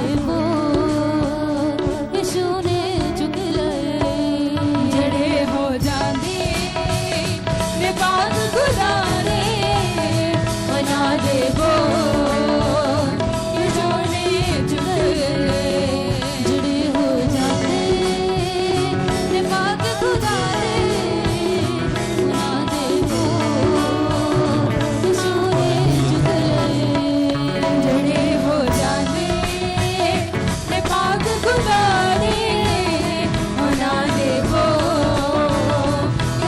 यीशु ने चुक लए जड़े हो जाते ने पाक खुदा दे उन्हां दे यीशु ने चुक लए जड़े हो जाते ने पाक खुदा दे उन्हां दे यीशु ने चुक लए जड़े हो जाते ने पाक खुदा दे उन्हां दे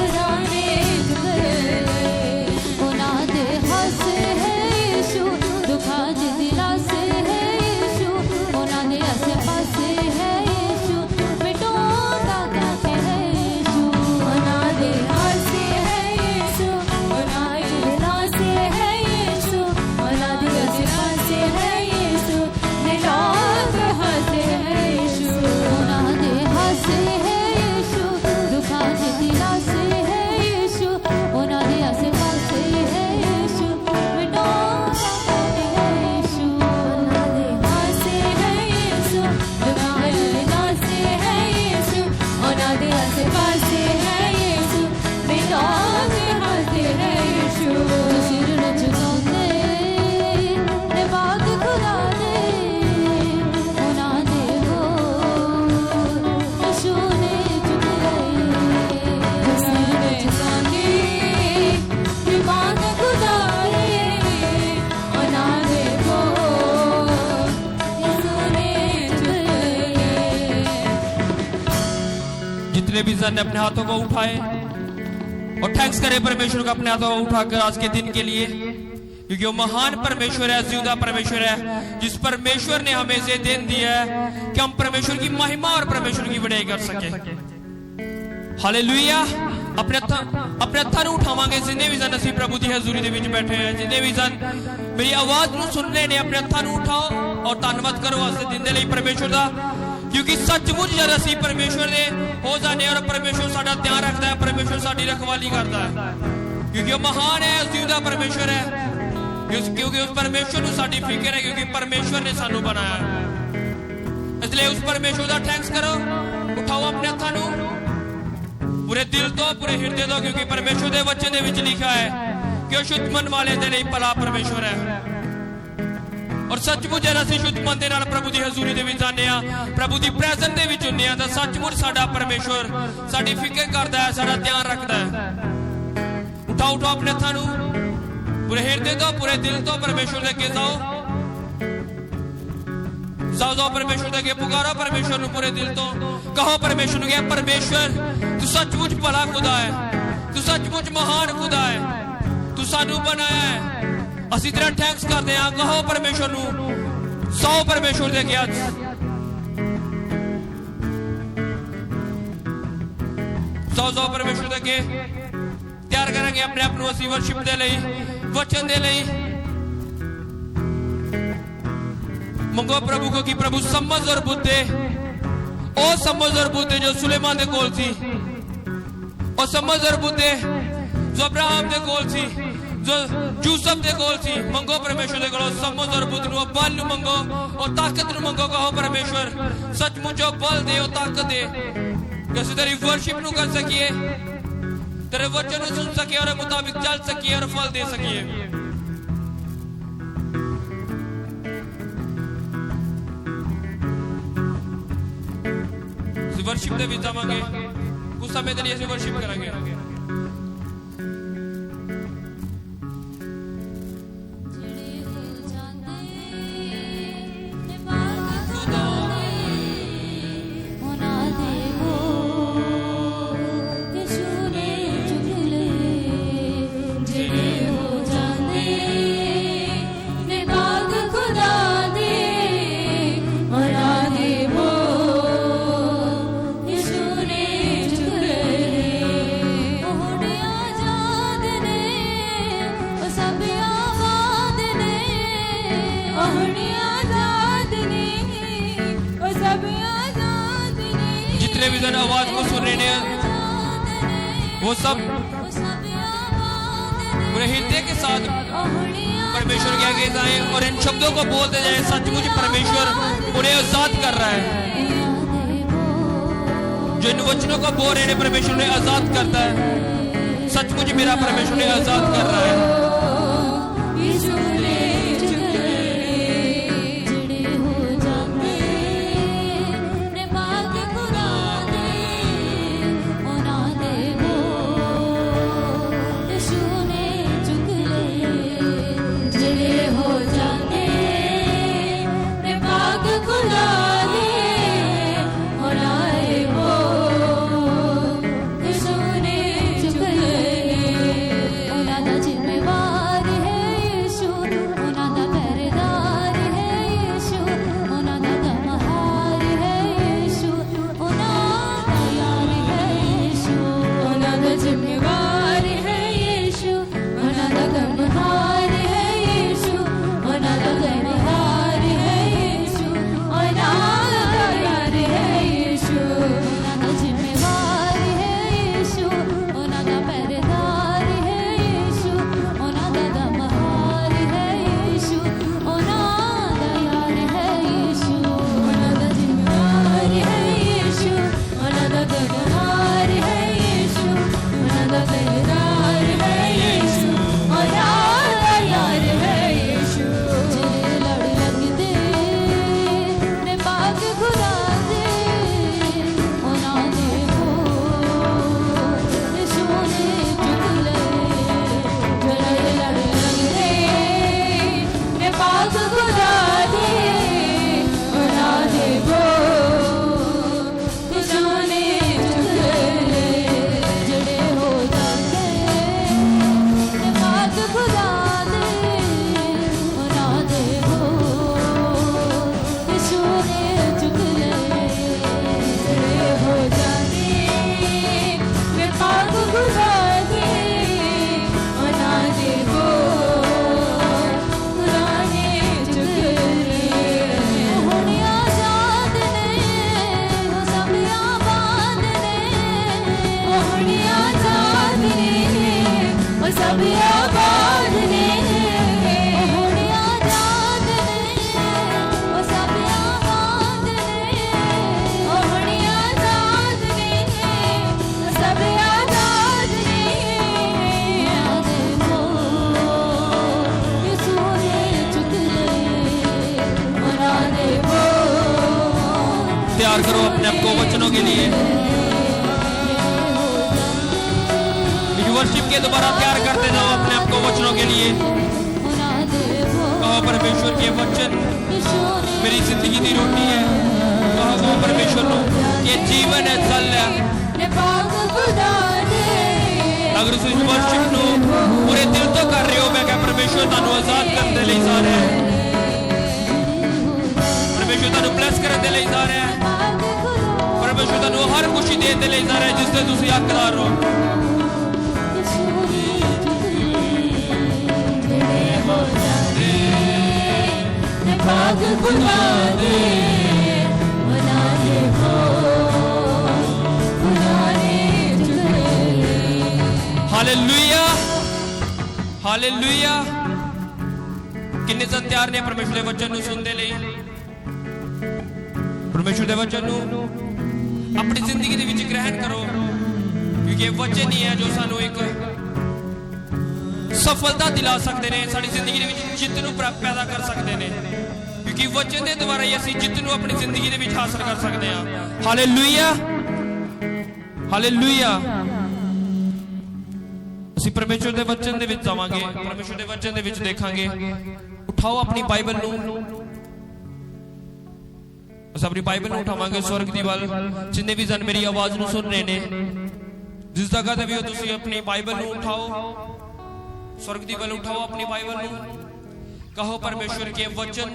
यीशु ने चुक लए उन्हां दे हंसे है यीशु दुखा च दिलासे है यीशु उन्हां दे आसे पासे है यीशु मिटांदा काटे है यीशु उन्हां दे हंसे है यीशु उन्हां दे दिलासे है यीशु उन्हां दे आसे पासे है यीशु मिटांदा हंसे है यीशु उन्हां दे हंसे है यीशु दुखा च दिलासे है यीशु उन्हां दे आसे पासे है यीशु मिटांदा काटे है यीशु उन्हां दे हंसे है यीशु दुखा च दिलासे है यीशु उन्हां दे आसे पासे है यीशु मिटांदे हंसे है यीशु सिर न झुकांदे ने पाक खुदा दे उन्हां दे यीशु ने चुक लए सिर न झुकांदे ने पाक खुदा दे उन्हां दे यीशु ने चुक लए जितने भी जन अपने हाथों को उठाए और थैंक्स करें परमेश्वर को अपने हाथों को उठाकर आज के दिन के लिए, क्योंकि वो महान परमेश्वर है, जिंदा परमेश्वर है, जिस परमेश्वर ने हमें ये दिन दिया है कि हम परमेश्वर की महिमा और परमेश्वर की बढ़ाई कर सके। हालेलुया। अपने हत्थां नूं उठावांगे जिन्ने भी जन असीं प्रभु की हजूरी दे विच बैठे हैं, जिन्ने भी जन मेरी आवाज नूं सुन रहे ने अपने हत्थां नूं उठाओ और धन्नवाद करो आज दे दिन दे लई परमेश्वर दा, क्योंकि सचमुच जद असीं परमेश्वर दे हो जाने और परमेश्वर साडा ध्यान रखता है, परमेश्वर साडी रखवाली करता है, क्योंकि वो महान है, जिंदा परमेश्वर है, क्योंकि उस परमेश्वर नूं साडी फिक्र है, क्योंकि परमेश्वर ने सानू बनाया है। इसलिए उस परमेश्वर दा थैंक्स करो, उठाओ अपने हत्थां नूं पूरे दिल तो पूरे हृदय तो, क्योंकि परमेश्वर दे वचन दे विच लिखा है कि शुद्ध मन वाले दे लई भला परमेश्वर है। और सचमुच जद असीं शुद्ध मन दे नाल प्रभु दी हजूरी दे विच आने आ, प्रभु दी प्रेजेंस दे विच हुंदे आ, तां सचमुच साडा परमेश्वर साडी फिक्र करदा है, साडा ध्यान रखदा है। उठाओ अपने हत्थां नूं पूरे हृदय तो पूरे दिल तो परमेश्वर दे अगे जाओ परमेश्वर दे अगे पुकारो परमेश्वर नूं पूरे दिल तो, कहो परमेश्वर नूं कि परमेश्वर तू सचमुच भला खुदा है, तू सचमुच महान खुदा है, तू सानू बनाया है, असीं तेरा थैंक्स करदे हां। कहो परमेश्वर नूं, सौ परमेश्वर दे अगे अज सौ परमेश्वर दे अगे तैयार करांगे अपने आप नूं असीं वर्शिप दे लई, वचन दे लई। मंगो प्रभु को कि प्रभु समझ और बुद्धि, ओ समझ और बुद्धि जो सुलेमान दे कोल थी, ओ समझ और बुद्धि जो अब्राहम दे कोल थी, जो यूसुफ दे कोल थी, मंगो परमेश्वर दे कोल समझ और बुद्धि नु, बल नु मंगो और ताकत नु मंगो। कहो परमेश्वर सचमुच बल दे और ताकत दे, कि ਅਸੀਂ तेरी वर्शिप ਨੂੰ कर सकिए, तेरे वचन ਨੂੰ सुन सके और मुताबिक चल सकिए और फल दे सकिए। ਅਸੀਂ वर्शिप ਦੇ ਵਿੱਚ ਜਾਵਾਂਗੇ, ਕੁਝ ਸਮੇਂ ਦੇ ਲਈ ਅਸੀਂ वर्शिप ਕਰਾਂਗੇ। जितने भी जन आवाज को सुन रहे हैं वो सब पूरे हृदय के साथ परमेश्वर के आगे जाएं और इन शब्दों को बोलते जाएं, सचमुच परमेश्वर उन्हें आजाद कर रहा है। जो इन वचनों को बोल रहे हैं परमेश्वर उन्हें आजाद करता है। सचमुच मेरा परमेश्वर उन्हें आजाद कर रहा है। तैयार करो अपने आप को वचनों के लिए। वर्शिप के दोबारा तैयार करते जाओ अपने आप को वचनों के लिए। कहो परमेश्वर के वचन मेरी जिंदगी की रोटी है। कहो परमेश्वर को ये जीवन है, चल है। अगर उस वर्शिप को पूरे दिल तो कर रहे हो, मैं क्या परमेश्वर तुहानू आजाद करने लिए जा रहा है। परमेश्वर तुहानू ब्लेस करने लिए जा रहा है। परमेश्वर तुहानू हर खुशी देने लिए जा रहा है जिससे तुसी हकदार हो। Hallelujah, hallelujah. किन्ने जन तैयार ने परमेश्वर के वचन सुनने लिए? परमेश्वर के वचन ਆਪਣੀ ਜ਼ਿੰਦਗੀ ਦੇ ਵਿੱਚ ਗ੍ਰਹਿਣ ਕਰੋ, ਕਿਉਂਕਿ ਇਹ ਵਚਨ ਹੀ ਹੈ ਜੋ ਸਾਨੂੰ ਇੱਕ ਸਫਲਤਾ ਦਿਲਾ ਸਕਦੇ ਨੇ, ਸਾਡੀ ਜ਼ਿੰਦਗੀ ਦੇ ਵਿੱਚ ਜਿੱਤ ਨੂੰ ਪੈਦਾ ਕਰ ਸਕਦੇ ਨੇ, ਕਿਉਂਕਿ ਵਚਨ ਦੇ ਦੁਆਰਾ ਹੀ ਅਸੀਂ ਜਿੱਤ ਨੂੰ ਆਪਣੀ ਜ਼ਿੰਦਗੀ ਦੇ ਵਿੱਚ ਹਾਸਲ ਕਰ ਸਕਦੇ ਹਾਂ। Hallelujah, hallelujah. ਅਸੀਂ ਪਰਮੇਸ਼ਰ ਦੇ ਵਚਨ ਦੇ ਵਿੱਚ ਜਾਵਾਂਗੇ, ਪਰਮੇਸ਼ਰ ਦੇ ਵਚਨ ਦੇ ਵਿੱਚ ਦੇਖਾਂਗੇ। ਉਠਾਓ ਆਪਣੀ ਬਾਈਬਲ ਨੂੰ, ਅਸੀਂ ਆਪਣੀ ਬਾਈਬਲ ਨੂੰ ਉਠਾਵਾਂਗੇ ਸਵਰਗ ਦੀ ਵੱਲ। ਜਿੰਨੇ ਵੀ ਜਨ ਮੇਰੀ ਆਵਾਜ਼ ਨੂੰ ਸੁਣ ਰਹੇ ਨੇ, ਜਿਸ ਜਗ੍ਹਾ ਤੇ ਵੀ ਹੋ ਤੁਸੀਂ ਆਪਣੀ ਬਾਈਬਲ ਨੂੰ ਉਠਾਓ, स्वर्ग दी वल उठाओ अपनी बाइबल में, कहो परमेश्वर के वचन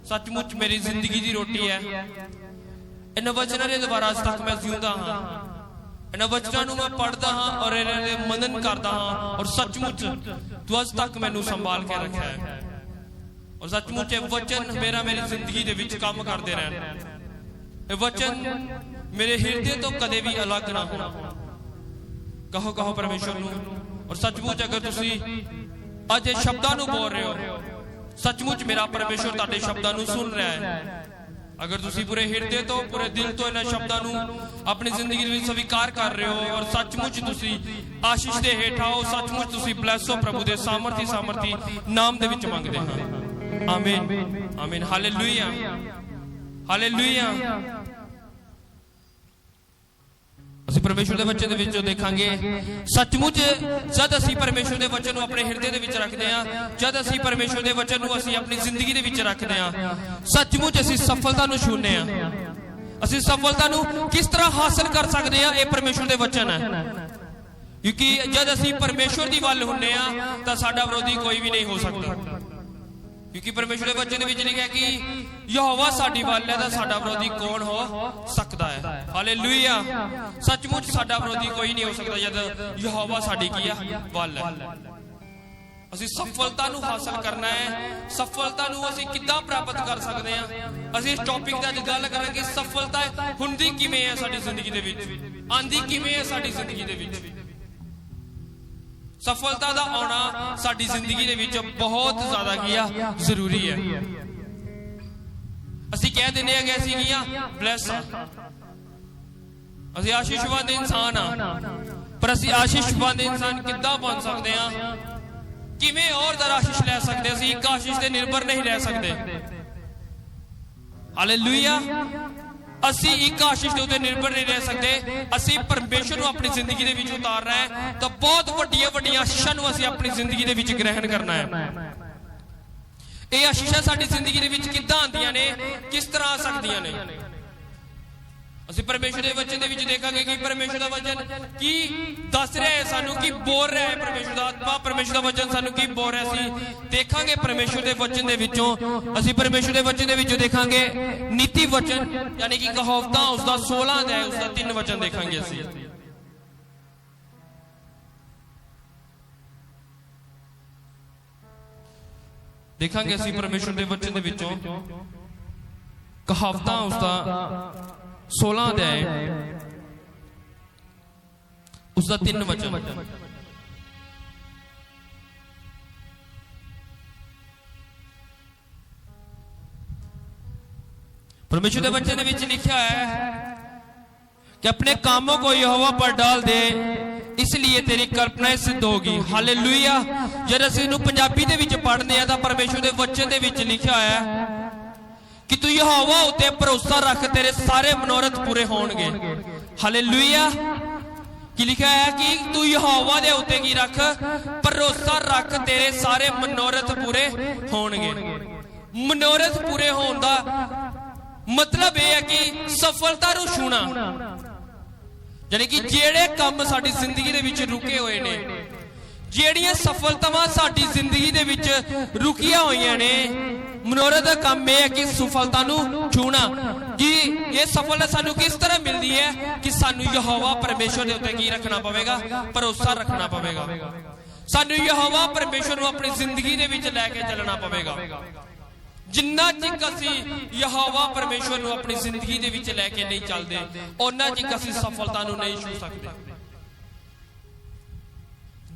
सचमुच मेरी जिंदगी की रोटी है। इन वचनों के द्वारा अज तक मैं जिंदा हाँ, इन वचनों मैं पढ़ता हाँ और इन्हें मनन करता हाँ, और सचमुच तू अज तक मैनू संभाल के रखा है, और सचमुच ये वचन मेरी जिंदगी के विच काम करते रहन। ये वचन मेरे हृदय तो कदे भी अलग ना हो। कहो कहो परमेश्वर नू। और सचमुच अगर तुसी अज शब्दां नू बोल रहे हो, सचमुच मेरा परमेश्वर तुहाडे शब्दां नू सुन रहा है। अगर तुसी पूरे हृदय तो पूरे दिल तो इन्हां शब्दां नू अपनी जिंदगी दे विच स्वीकार कर रहे हो, और सचमुच तुसी आशीष दे हेठ आओ, सचमुच तुसी ब्लैस हो प्रभु दे सामर्थी नाम दे विच मंगदे हां। आमीन आमीन। Hallelujah hallelujah. ਅਸੀਂ ਪਰਮੇਸ਼ਰ ਦੇ ਵਚਨ ਦੇ ਵਿੱਚ ਦੇਖਾਂਗੇ, ਸੱਚਮੁੱਚ ਜਦ ਅਸੀਂ ਪਰਮੇਸ਼ਰ ਦੇ ਵਚਨ ਨੂੰ ਆਪਣੇ ਹਿਰਦੇ ਦੇ ਵਿੱਚ ਰੱਖਦੇ ਹਾਂ, ਜਦ ਅਸੀਂ ਪਰਮੇਸ਼ਰ ਦੇ ਵਚਨ ਨੂੰ ਅਸੀਂ ਆਪਣੀ ਜ਼ਿੰਦਗੀ ਦੇ ਵਿੱਚ ਰੱਖਦੇ ਹਾਂ, ਸੱਚਮੁੱਚ ਅਸੀਂ ਸਫਲਤਾ ਨੂੰ ਛੂਹਨੇ ਹਾਂ। ਅਸੀਂ ਸਫਲਤਾ ਨੂੰ ਕਿਸ ਤਰ੍ਹਾਂ ਹਾਸਲ ਕਰ ਸਕਦੇ ਹਾਂ, ਇਹ ਪਰਮੇਸ਼ਰ ਦੇ ਵਚਨ ਹੈ। ਕਿਉਂਕਿ ਜਦ ਅਸੀਂ ਪਰਮੇਸ਼ਰ ਦੀ ਵੱਲ ਹੁੰਨੇ ਆ ਤਾਂ ਸਾਡਾ ਵਿਰੋਧੀ ਕੋਈ ਵੀ ਨਹੀਂ ਹੋ ਸਕਦਾ, क्योंकि परमेश्वर के वचन में लिखा है कि यहोवा साडी वल है तां साडा विरोधी कौन हो सकता है। हालेलुया। सचमुच साडा विरोधी कोई नहीं हो सकता जद यहोवा साडी की वल है। ਅਸੀਂ ਸਫਲਤਾ ਨੂੰ ਹਾਸਲ ਕਰਨਾ ਹੈ। ਸਫਲਤਾ ਨੂੰ ਅਸੀਂ ਕਿੱਦਾਂ ਪ੍ਰਾਪਤ ਕਰ ਸਕਦੇ ਹਾਂ? ਅਸੀਂ ਇਸ ਟੌਪਿਕ ਤੇ ਅੱਜ ਗੱਲ ਕਰਾਂਗੇ, ਸਫਲਤਾ ਹੁੰਦੀ ਕਿਵੇਂ ਹੈ ਸਾਡੀ ਜ਼ਿੰਦਗੀ ਦੇ ਵਿੱਚ, ਆਂਦੀ ਕਿਵੇਂ ਹੈ ਸਾਡੀ ਜ਼ਿੰਦਗੀ ਦੇ ਵਿੱਚ। सफलता का आना साडी जिंदगी दे विच बहुत ज्यादा किया जरूरी है। असी कह देने कि असी किया ब्लैस हाँ, असी आशीषवान इंसान हाँ, पर असी आशीषवान इंसान किद्दां बन सकते हैं, किवें और ज़रा आशीष लै सकते? असी एक आशीष ते निर्भर नहीं रह सकते। हालेलुया। ਅਸੀਂ ਇੱਕ ਆਸ਼ੀਸ਼ ਦੇ ਉੱਤੇ ਨਿਰਭਰ ਨਹੀਂ ਰਹਿ ਸਕਦੇ। ਅਸੀਂ ਪਰਮੇਸ਼ਰ ਨੂੰ ਆਪਣੀ ਜ਼ਿੰਦਗੀ ਦੇ ਵਿੱਚ ਉਤਾਰਨਾ ਹੈ ਤਾਂ ਬਹੁਤ ਵੱਡੀਆਂ ਵੱਡੀਆਂ ਆਸ਼ੀਸ਼ਾਂ ਨੂੰ ਅਸੀਂ ਆਪਣੀ ਜ਼ਿੰਦਗੀ ਦੇ ਵਿੱਚ ਗ੍ਰਹਿਣ ਕਰਨਾ ਹੈ। ਇਹ ਆਸ਼ੀਸ਼ਾਂ ਸਾਡੀ ਜ਼ਿੰਦਗੀ ਦੇ ਵਿੱਚ ਕਿੱਦਾਂ ਆਉਂਦੀਆਂ ਨੇ, ਕਿਸ ਤਰ੍ਹਾਂ ਆ ਸਕਦੀਆਂ ਨੇ? ਅਸੀਂ ਪਰਮੇਸ਼ਰ ਦੇ ਵਚਨ ਦੇ ਵਿੱਚ ਦੇਖਾਂਗੇ ਕਿ ਪਰਮੇਸ਼ਰ ਦਾ ਵਚਨ ਕੀ ਦੱਸ ਰਿਹਾ ਹੈ ਸਾਨੂੰ, ਕੀ ਬੋਲ ਰਿਹਾ ਹੈ ਪਰਮੇਸ਼ਰ ਦਾ ਆਤਮਾ, ਪਰਮੇਸ਼ਰ ਦਾ ਵਚਨ ਸਾਨੂੰ ਕੀ ਬੋਲ ਰਿਹਾ ਸੀ ਦੇਖਾਂਗੇ ਪਰਮੇਸ਼ਰ ਦੇ ਵਚਨ ਦੇ ਵਿੱਚੋਂ। ਅਸੀਂ ਪਰਮੇਸ਼ਰ ਦੇ ਵਚਨ ਦੇ ਵਿੱਚੋਂ ਦੇਖਾਂਗੇ ਨੀਤੀ ਵਚਨ, ਯਾਨੀ ਕਿ ਕਹਾਵਤਾਂ ਉਸਦਾ 16 ਅਧਿਆਇ ਉਸਦਾ 3 ਵਚਨ ਦੇਖਾਂਗੇ। ਅਸੀਂ ਦੇਖਾਂਗੇ ਅਸੀਂ ਪਰਮੇਸ਼ਰ ਦੇ ਵਚਨ ਦੇ ਵਿੱਚੋਂ ਕਹਾਵਤਾਂ ਉਸਦਾ 16 अध्याय उसका 3 वचन। परमेश्वर के वचन में लिखा है कि अपने कामों को यहोवा पर डाल दे, इसलिए तेरी कल्पनाएं सिद्ध होगी। हालेलुया। जब असीं इहनूं पंजाबी दे विच पढ़दे आ तां परमेश्वर के वचन दे विच लिखा है कि तू यहोवा उत्ते भरोसा रख, तेरे सारे मनोरथ पूरे होणगे। हालेलुया। कि लिखा है कि तू यहोवा दे उत्ते की रख, भरोसा रख, तेरे सारे मनोरथ पूरे होणगे। मनोरथ पूरे होण दा मतलब यह है कि सफलता नूं छूना, यानी कि जेड़े काम साडी जिंदगी दे विच रुके हुए ने, ਜਿਹੜੀਆਂ ਸਫਲਤਾਵਾਂ ਸਾਡੀ ਜ਼ਿੰਦਗੀ ਦੇ ਵਿੱਚ ਰੁਕੀਆਂ ਹੋਈਆਂ ਨੇ, ਮਨੋਰਥ ਦਾ ਕੰਮ ਇਹ ਹੈ ਕਿ ਸਫਲਤਾ ਨੂੰ ਛੂਣਾ। ਕਿ ਇਹ ਸਫਲਤਾ ਸਾਨੂੰ ਕਿਸ ਤਰ੍ਹਾਂ ਮਿਲਦੀ ਹੈ ਕਿ ਸਾਨੂੰ ਯਹੋਵਾ ਪਰਮੇਸ਼ਰ ਦੇ ਉੱਤੇ ਕੀ ਰੱਖਣਾ ਪਵੇਗਾ? ਭਰੋਸਾ ਰੱਖਣਾ ਪਵੇਗਾ। ਸਾਨੂੰ ਯਹੋਵਾ ਪਰਮੇਸ਼ਰ ਨੂੰ ਆਪਣੀ ਜ਼ਿੰਦਗੀ ਦੇ ਵਿੱਚ ਲੈ ਕੇ ਚੱਲਣਾ ਪਵੇਗਾ। ਜਿੰਨਾ ਚਿਰ ਅਸੀਂ ਯਹੋਵਾ ਪਰਮੇਸ਼ਰ ਨੂੰ ਆਪਣੀ ਜ਼ਿੰਦਗੀ ਦੇ ਵਿੱਚ ਲੈ ਕੇ ਨਹੀਂ ਚੱਲਦੇ, ਉਹਨਾਂ ਚਿਰ ਅਸੀਂ ਸਫਲਤਾ ਨੂੰ ਨਹੀਂ ਛੂ ਸਕਦੇ।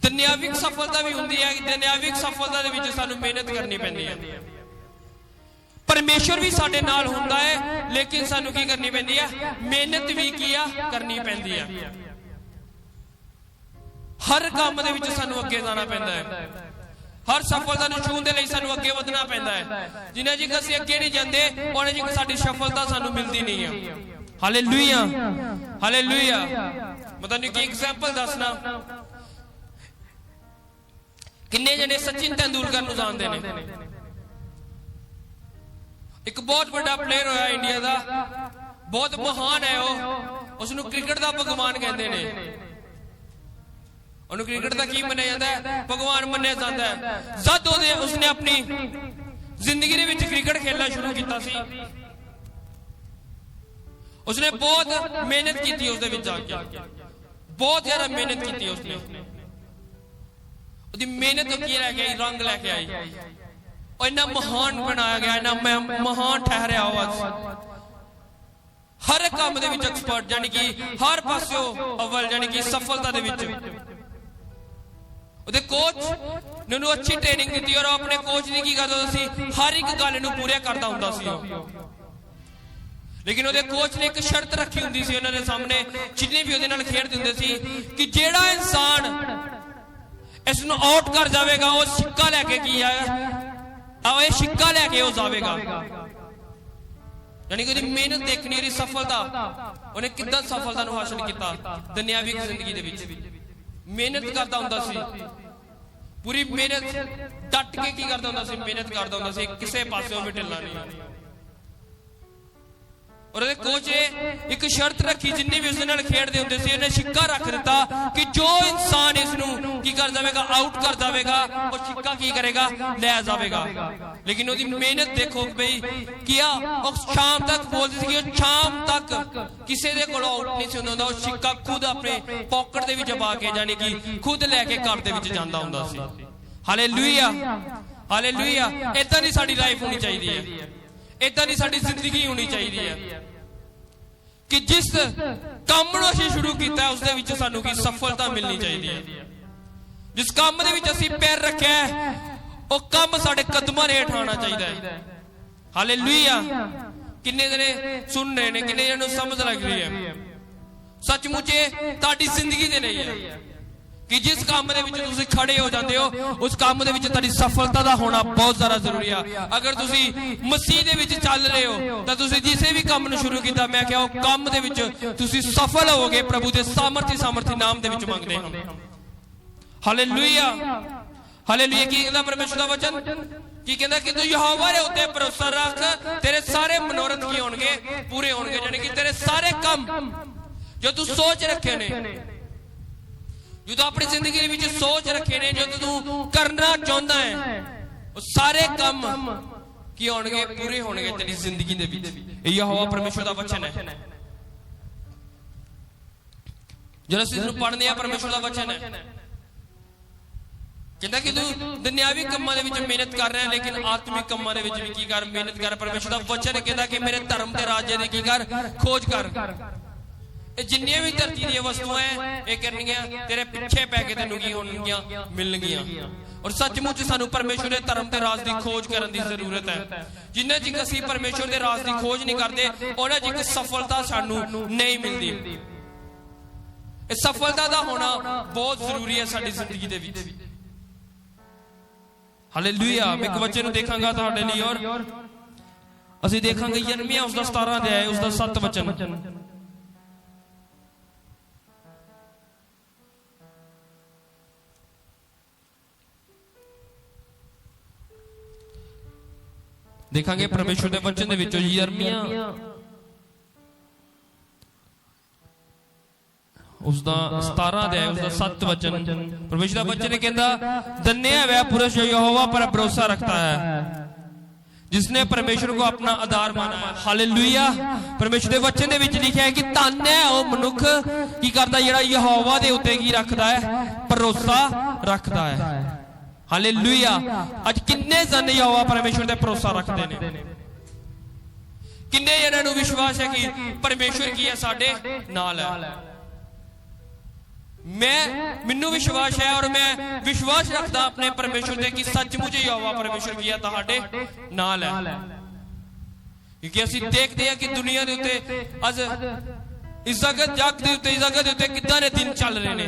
दुनियाविक सफलता भी होंदी है, दुनियाविक सफलता दे विच सानू मेहनत करनी पैंदी है, परमेश्वर भी साडे नाल हुंदा है, लेकिन सानू की करनी पैंदी है, मेहनत भी की करनी पैंदी है। हर काम दे विच सानू अगे जाना पैंदा है, हर सफलता नूं छूहण दे लई सानू अगे वधना पैंदा है। जिन्ना चिर असीं अगे नहीं जांदे उन्ना चिर साडी सफलता सानू मिलदी नहीं है। Hallelujah hallelujah. मैं तुहानूं एक एग्जांपल दसना, किन्ने जने सचिन तेंदुलकर नूं जाणदे ने? एक बहुत बड़ा प्लेयर होया इंडिया दा, बहुत महान है वो, उसनूं क्रिकेट दा भगवान कहंदे ने। ਉਹਨੂੰ क्रिकेट का की मन्निया जाता है? भगवान मन्निया जाता है। जद उसने अपनी जिंदगी दे विच क्रिकेट खेलना शुरू किया सी, उसने बहुत मेहनत की, उसदे विच जाके बहुत ज्यादा मेहनत की। उसने उसदी मेहनत की लैके आई, रंग लैके आई, और इन्ना महान बनाया गया, इन्ना महान ठहरिया आज। हर काम दे विच एक्सपर्ट, यानी कि हर पासों अव्वल, यानी कि सफलता दे विच। ਉਹਦੇ ਕੋਚ ਨੇ ਉਹਨੂੰ ਅੱਛੀ ਟ੍ਰੇਨਿੰਗ ਦਿੱਤੀ, ਔਰ ਆਪਣੇ ਕੋਚ ਨੇ ਕੀ ਕਰਦਾ ਸੀ, ਹਰ ਇੱਕ ਗੱਲ ਨੂੰ ਪੂਰਾ ਕਰਦਾ ਹੁੰਦਾ ਸੀ ਉਹ। ਲੇਕਿਨ ਉਹਦੇ ਕੋਚ ਨੇ ਇੱਕ ਸ਼ਰਤ ਰੱਖੀ ਹੁੰਦੀ ਸੀ ਉਹਨਾਂ ਦੇ ਸਾਹਮਣੇ, ਜਿੰਨੇ ਵੀ ਉਹਦੇ ਨਾਲ ਖੇਡਦੇ ਹੁੰਦੇ ਸੀ, ਕਿ ਜਿਹੜਾ ਇਨਸਾਨ ਇਸ ਨੂੰ ਆਊਟ ਕਰ ਜਾਵੇਗਾ ਉਹ ਸਿੱਕਾ ਲੈ ਕੇ ਕੀ ਹੈ, ਆ ਇਹ ਸਿੱਕਾ ਲੈ ਕੇ ਉਹ ਜਾਵੇਗਾ। ਯਾਨੀ ਕਿ ਉਹਦੀ ਮਿਹਨਤ ਦੇਖਣੀ, ਉਹਦੀ ਸਫਲਤਾ, ਉਹਨੇ ਕਿੱਦਾਂ ਸਫਲਤਾ ਨੂੰ ਹਾਸਲ ਕੀਤਾ ਦੁਨਿਆਵੀ ਜ਼ਿੰਦਗੀ ਦੇ ਵਿੱਚ। मेहनत करता हुंदा सी, पूरी मेहनत डट के की करता हुंदा सी, मेहनत करता हुंदा सी, किसे पासों भी ढिल्ला नहीं। और ਉਹਦੇ ਕੋਚ ਨੇ ਇੱਕ ਸ਼ਰਤ ਰੱਖੀ, ਜਿੰਨੇ ਵੀ ਉਸਦੇ ਨਾਲ ਖੇਡਦੇ ਹੁੰਦੇ ਸੀ ਉਹਨੇ ਸਿੱਕਾ ਰੱਖ ਦਿੱਤਾ ਕਿ ਜੋ ਇਨਸਾਨ ਇਸ ਨੂੰ ਕੀ ਕਰ ਜਾਵੇਗਾ, ਆਊਟ ਕਰ ਜਾਵੇਗਾ, ਉਹ ਸਿੱਕਾ ਕੀ ਕਰੇਗਾ, ਲੈ ਜਾਵੇਗਾ। ਲੇਕਿਨ ਉਹਦੀ ਮਿਹਨਤ ਦੇਖੋ ਬਈ ਕੀਆ, ਉਹ ਸ਼ਾਮ ਤੱਕ ਬੋਲਦੀ ਸੀ ਕਿ ਉਹ ਸ਼ਾਮ ਤੱਕ ਕਿਸੇ ਦੇ ਕੋਲ ਆਊਟ ਨਹੀਂ ਸੀ ਹੁੰਦਾ, ਉਹ ਸਿੱਕਾ ਖੁਦ ਆਪਣੇ ਪਾਕਟ ਦੇ ਵਿੱਚ ਪਾ ਕੇ, ਯਾਨੀ ਕਿ ਖੁਦ ਲੈ ਕੇ ਘਰ ਦੇ ਵਿੱਚ ਜਾਂਦਾ ਹੁੰਦਾ ਸੀ। Hallelujah hallelujah. ਇਦਾਂ ਦੀ ਸਾਡੀ ਲਾਈਫ ਹੋਣੀ ਚਾਹੀਦੀ ਹੈ, इदा नहीं साडी जिंदगी होनी चाहिए कि जिस काम नूं असीं शुरू कीता है उसदे विच सानूं की सफलता मिलनी चाहिए। जिस काम दे विच असीं पैर रखिया है वो काम साडे कदमां हेठ आना चाहिए। हालेलुया। किन्ने जने सुन रहे ने, किन्ने जने समझ लग रही है? सचमुच तुहाडी जिंदगी दे नहीं है कि जिस काम दे विच तुसीं खड़े हो जाते हो उस काम दे विच तुहाडी सफलता दा होना बहुत ज्यादा जरूरी है। अगर तुसीं मसीह दे विच चल रहे हो तां तुसीं जिसे भी काम नूं शुरू कीता, मैं कहा वो काम दे विच तुसीं सफल होवोगे, प्रभु दे सामर्थी नाम दे विच मंगदे हां। Hallelujah hallelujah. की कहंदा परमेश्वर दा वचन? की कहंदा कि तू यहोवा दे उत्ते भरोसा रख, तेरे सारे मनोरथ की होणगे, पूरे होणगे, यानी कि तेरे सारे काम जो तू सोच रखे ने, जो तू अपनी जिंदगी विच सोच रखे ने, जो तू करना चाहता है, वो सारे काम की होणगे, पूरे होणगे तेरी जिंदगी दे विच। यहोवा परमेश्वर दा वचन है। जब असीं इसनूं पढ़दे आ, परमेश्वर दा वचन है, कहंदा कि तू दुनियावी कामां दे विच मेहनत कर रहा है, लेकिन आत्मिक कामां दे विच भी की कर, मेहनत कर। परमेश्वर दा वचन कहंदा कि मेरे धर्म ते राज्य दी की कर, खोज कर। जिन्नी भी धरती दी वस्तुएं ये करनियां तेरे पिछे पै के तेनू की होणगियां, मिलणगियां। और सचमुच सानू परमेश्वर दे धर्म ते राज दी खोज करन दी जरूरत है। जिन्ने चिर असीं परमेश्वर दे राज दी खोज नहीं करदे उन्ने चिर सफलता सानू नहीं मिलदी। इस सफलता दा होना बहुत जरूरी है साडी जिंदगी दे विच। हालेलुया। मैं एक वचन देखांगा तुहाडे लई, और असीं देखांगे यिर्मयाह उसदा 17 अध्याय उसदा 7 वचन। देखांगे परमेश्वर के वचन दे विचों यिर्मयाह उसदा 17 अध्याय उसदा 7 वचन। परमेश्वर का वचन कहंदा, धन्य है वह पुरुष जो यहोवा पर भरोसा रखता है, जिसने परमेश्वर को अपना आधार माना है। हालेलुया। परमेश्वर के वचन दे विच लिखिया है कि धन है वो मनुख की करदा जिहड़ा यहोवा दे उत्ते की रखदा है, भरोसा रखदा है। हालेलुया। आज किन्ने जन यहोवा परमेश्वर ते भरोसा रखते ने? किन्ने जनां नूं विश्वास है कि परमेश्वर की है साडे नाल है? मैनू विश्वास है और मैं विश्वास रखता अपने परमेश्वर ते कि सचमुच यहोवा परमेश्वर की है तुहाडे नाल है। क्योंकि असीं देखते हैं कि दुनिया के उत्ते अज इस जगत जग के उत्ते इस जगत के उत्ते किदां दे दिन चल रहे ने,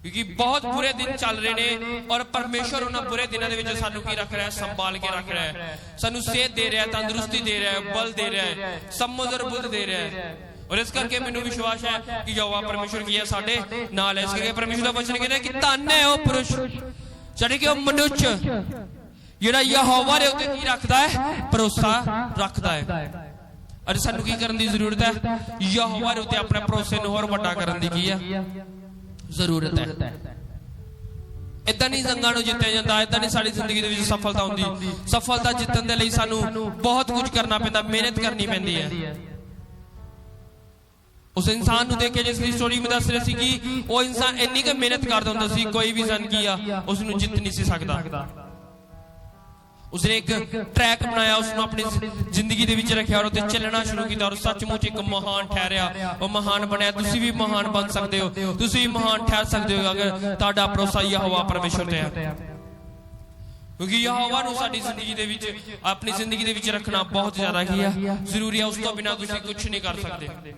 क्योंकि बहुत बुरे दिन चल रहे ने और परमेश्वर उन्होंने बुरे दिनों के सानू की रख रहा है, संभाल के रख रहा है, सानू सेहत दे रहा है, तंदुरुस्ती दे रहा है, बल दे रहा है, समझ और बुद्ध दे रहा है। और इस करके मैनू विश्वास है कि यहोवा परमेश्वर की है साडे नाल है। इस करके परमेश्वर का वचन कहता है कि धन है वह पुरुष यानी कि वह मनुष्य जिहड़ा यहोवा दे उत्ते की रखदा है, भरोसा रखदा है। और सानू की करन दी जरूरत है, यहोवा दे उत्ते अपने भरोसे नूं होर वड्डा करन दी की है जरूरत है। इदा नहीं जंगां नूं जित्तिया जांदा, इदा नहीं साडी जिंदगी दे विच सफलता हुंदी। सफलता जितन दे लई सानू बहुत कुछ करना पैंदा, मेहनत करनी पैंदी है। उस इंसान नूं देख के जिसकी स्टोरी में दस रहे सी कि वो इंसान इन्नी क मेहनत करदा हुंदा सी, कोई भी सन किया उसनूं जित नहीं सी सकदा। उसने एक ट्रैक बनाया, उसने अपनी जिंदगी दे विच रखिया और उत्ते चलना शुरू किया और सचमुच एक महान ठहरिया, वो महान बनया। तुसीं भी महान बन सकते हो, तुसीं भी महान ठहर सकते हो अगर तुहाडा भरोसा यहोवा परमेश्वर ते है। क्योंकि यहोवा नूं साडी जिंदगी दे विच अपनी जिंदगी दे विच रखना बहुत ज्यादा की है जरूरी है। उस तो बिना तुसीं कुछ नहीं कर सकते।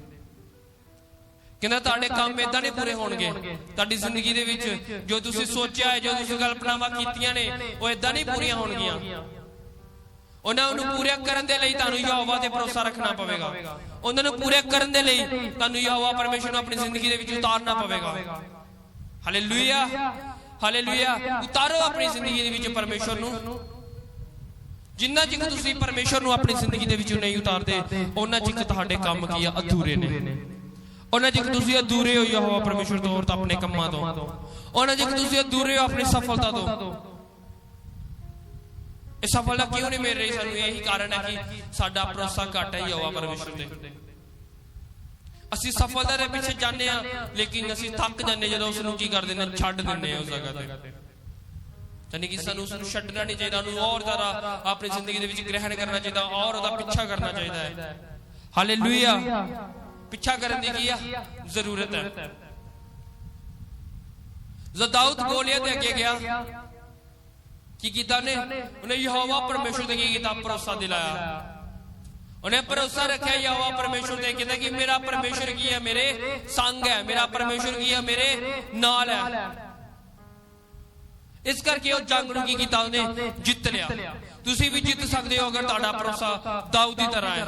कहना तुहाडे काम इदां नहीं पूरे होणगे, तुहाडी जिंदगी दे विच जो तुसीं सोचिया है, जो तुसीं कल्पनावां कीतियां ने वो इदां नहीं पूरीआं होणगीਆਂ। उन्हां नूं पूरे करन दे लई तुहानूं यहोवा ते भरोसा रखना पवेगा। उन्हां नूं पूरे करन दे लई तुहानूं यहोवा परमेश्वर नूं अपनी जिंदगी दे विच उतारना पवेगा। Hallelujah hallelujah. उतारो अपनी जिंदगी दे विच परमेश्वर नूं। जिन्ना चिक तुसीं परमेश्वर नूं अपनी जिंदगी दे विच नहीं उतारदे, उन्ना चिक तुहाडे काम की अधूरे ने। उन्ना चिक तुसीं अधूरे हो यहोवा परमेश्वर तो और अपने कम्मां तो। उन्ना चिक तुसीं अधूरे हो अपनी सफलता तो। ये सफलता क्यों नहीं मिल रही सानू? यही कारण है कि साडा भरोसा घट है यहोवा परमेश्वर ते। असीं सफलता दे पीछे जाने आ लेकिन असीं थक जाने जदों उसनूं की कर दिंदे, छड्ड दिंदे उस जगह ते। यानी कि सानू उसनूं छड्डना नहीं चाहिए, उन्होंने और ज्यादा अपनी जिंदगी दे विच ग्रहण करना चाहिए और उसदा पीछा करना चाहिए। हालेलुया। पीछा करने की जरूरत है। जब दाऊद गोलियत दे अगे गया की कीता ने, उन्हें यहोवा परमेश्वर ते की कीता, भरोसा दिलाया। उन्हें भरोसा रखा यहोवा परमेश्वर ते, कहता कि मेरा परमेश्वर की है मेरे संग है, मेरा परमेश्वर की है मेरे नाल है। इस करके उस जंग नूं की कीता, उन्हें जित लिया। तुसीं भी जित सकते हो अगर तुहाडा भरोसा दाऊद की तरह है।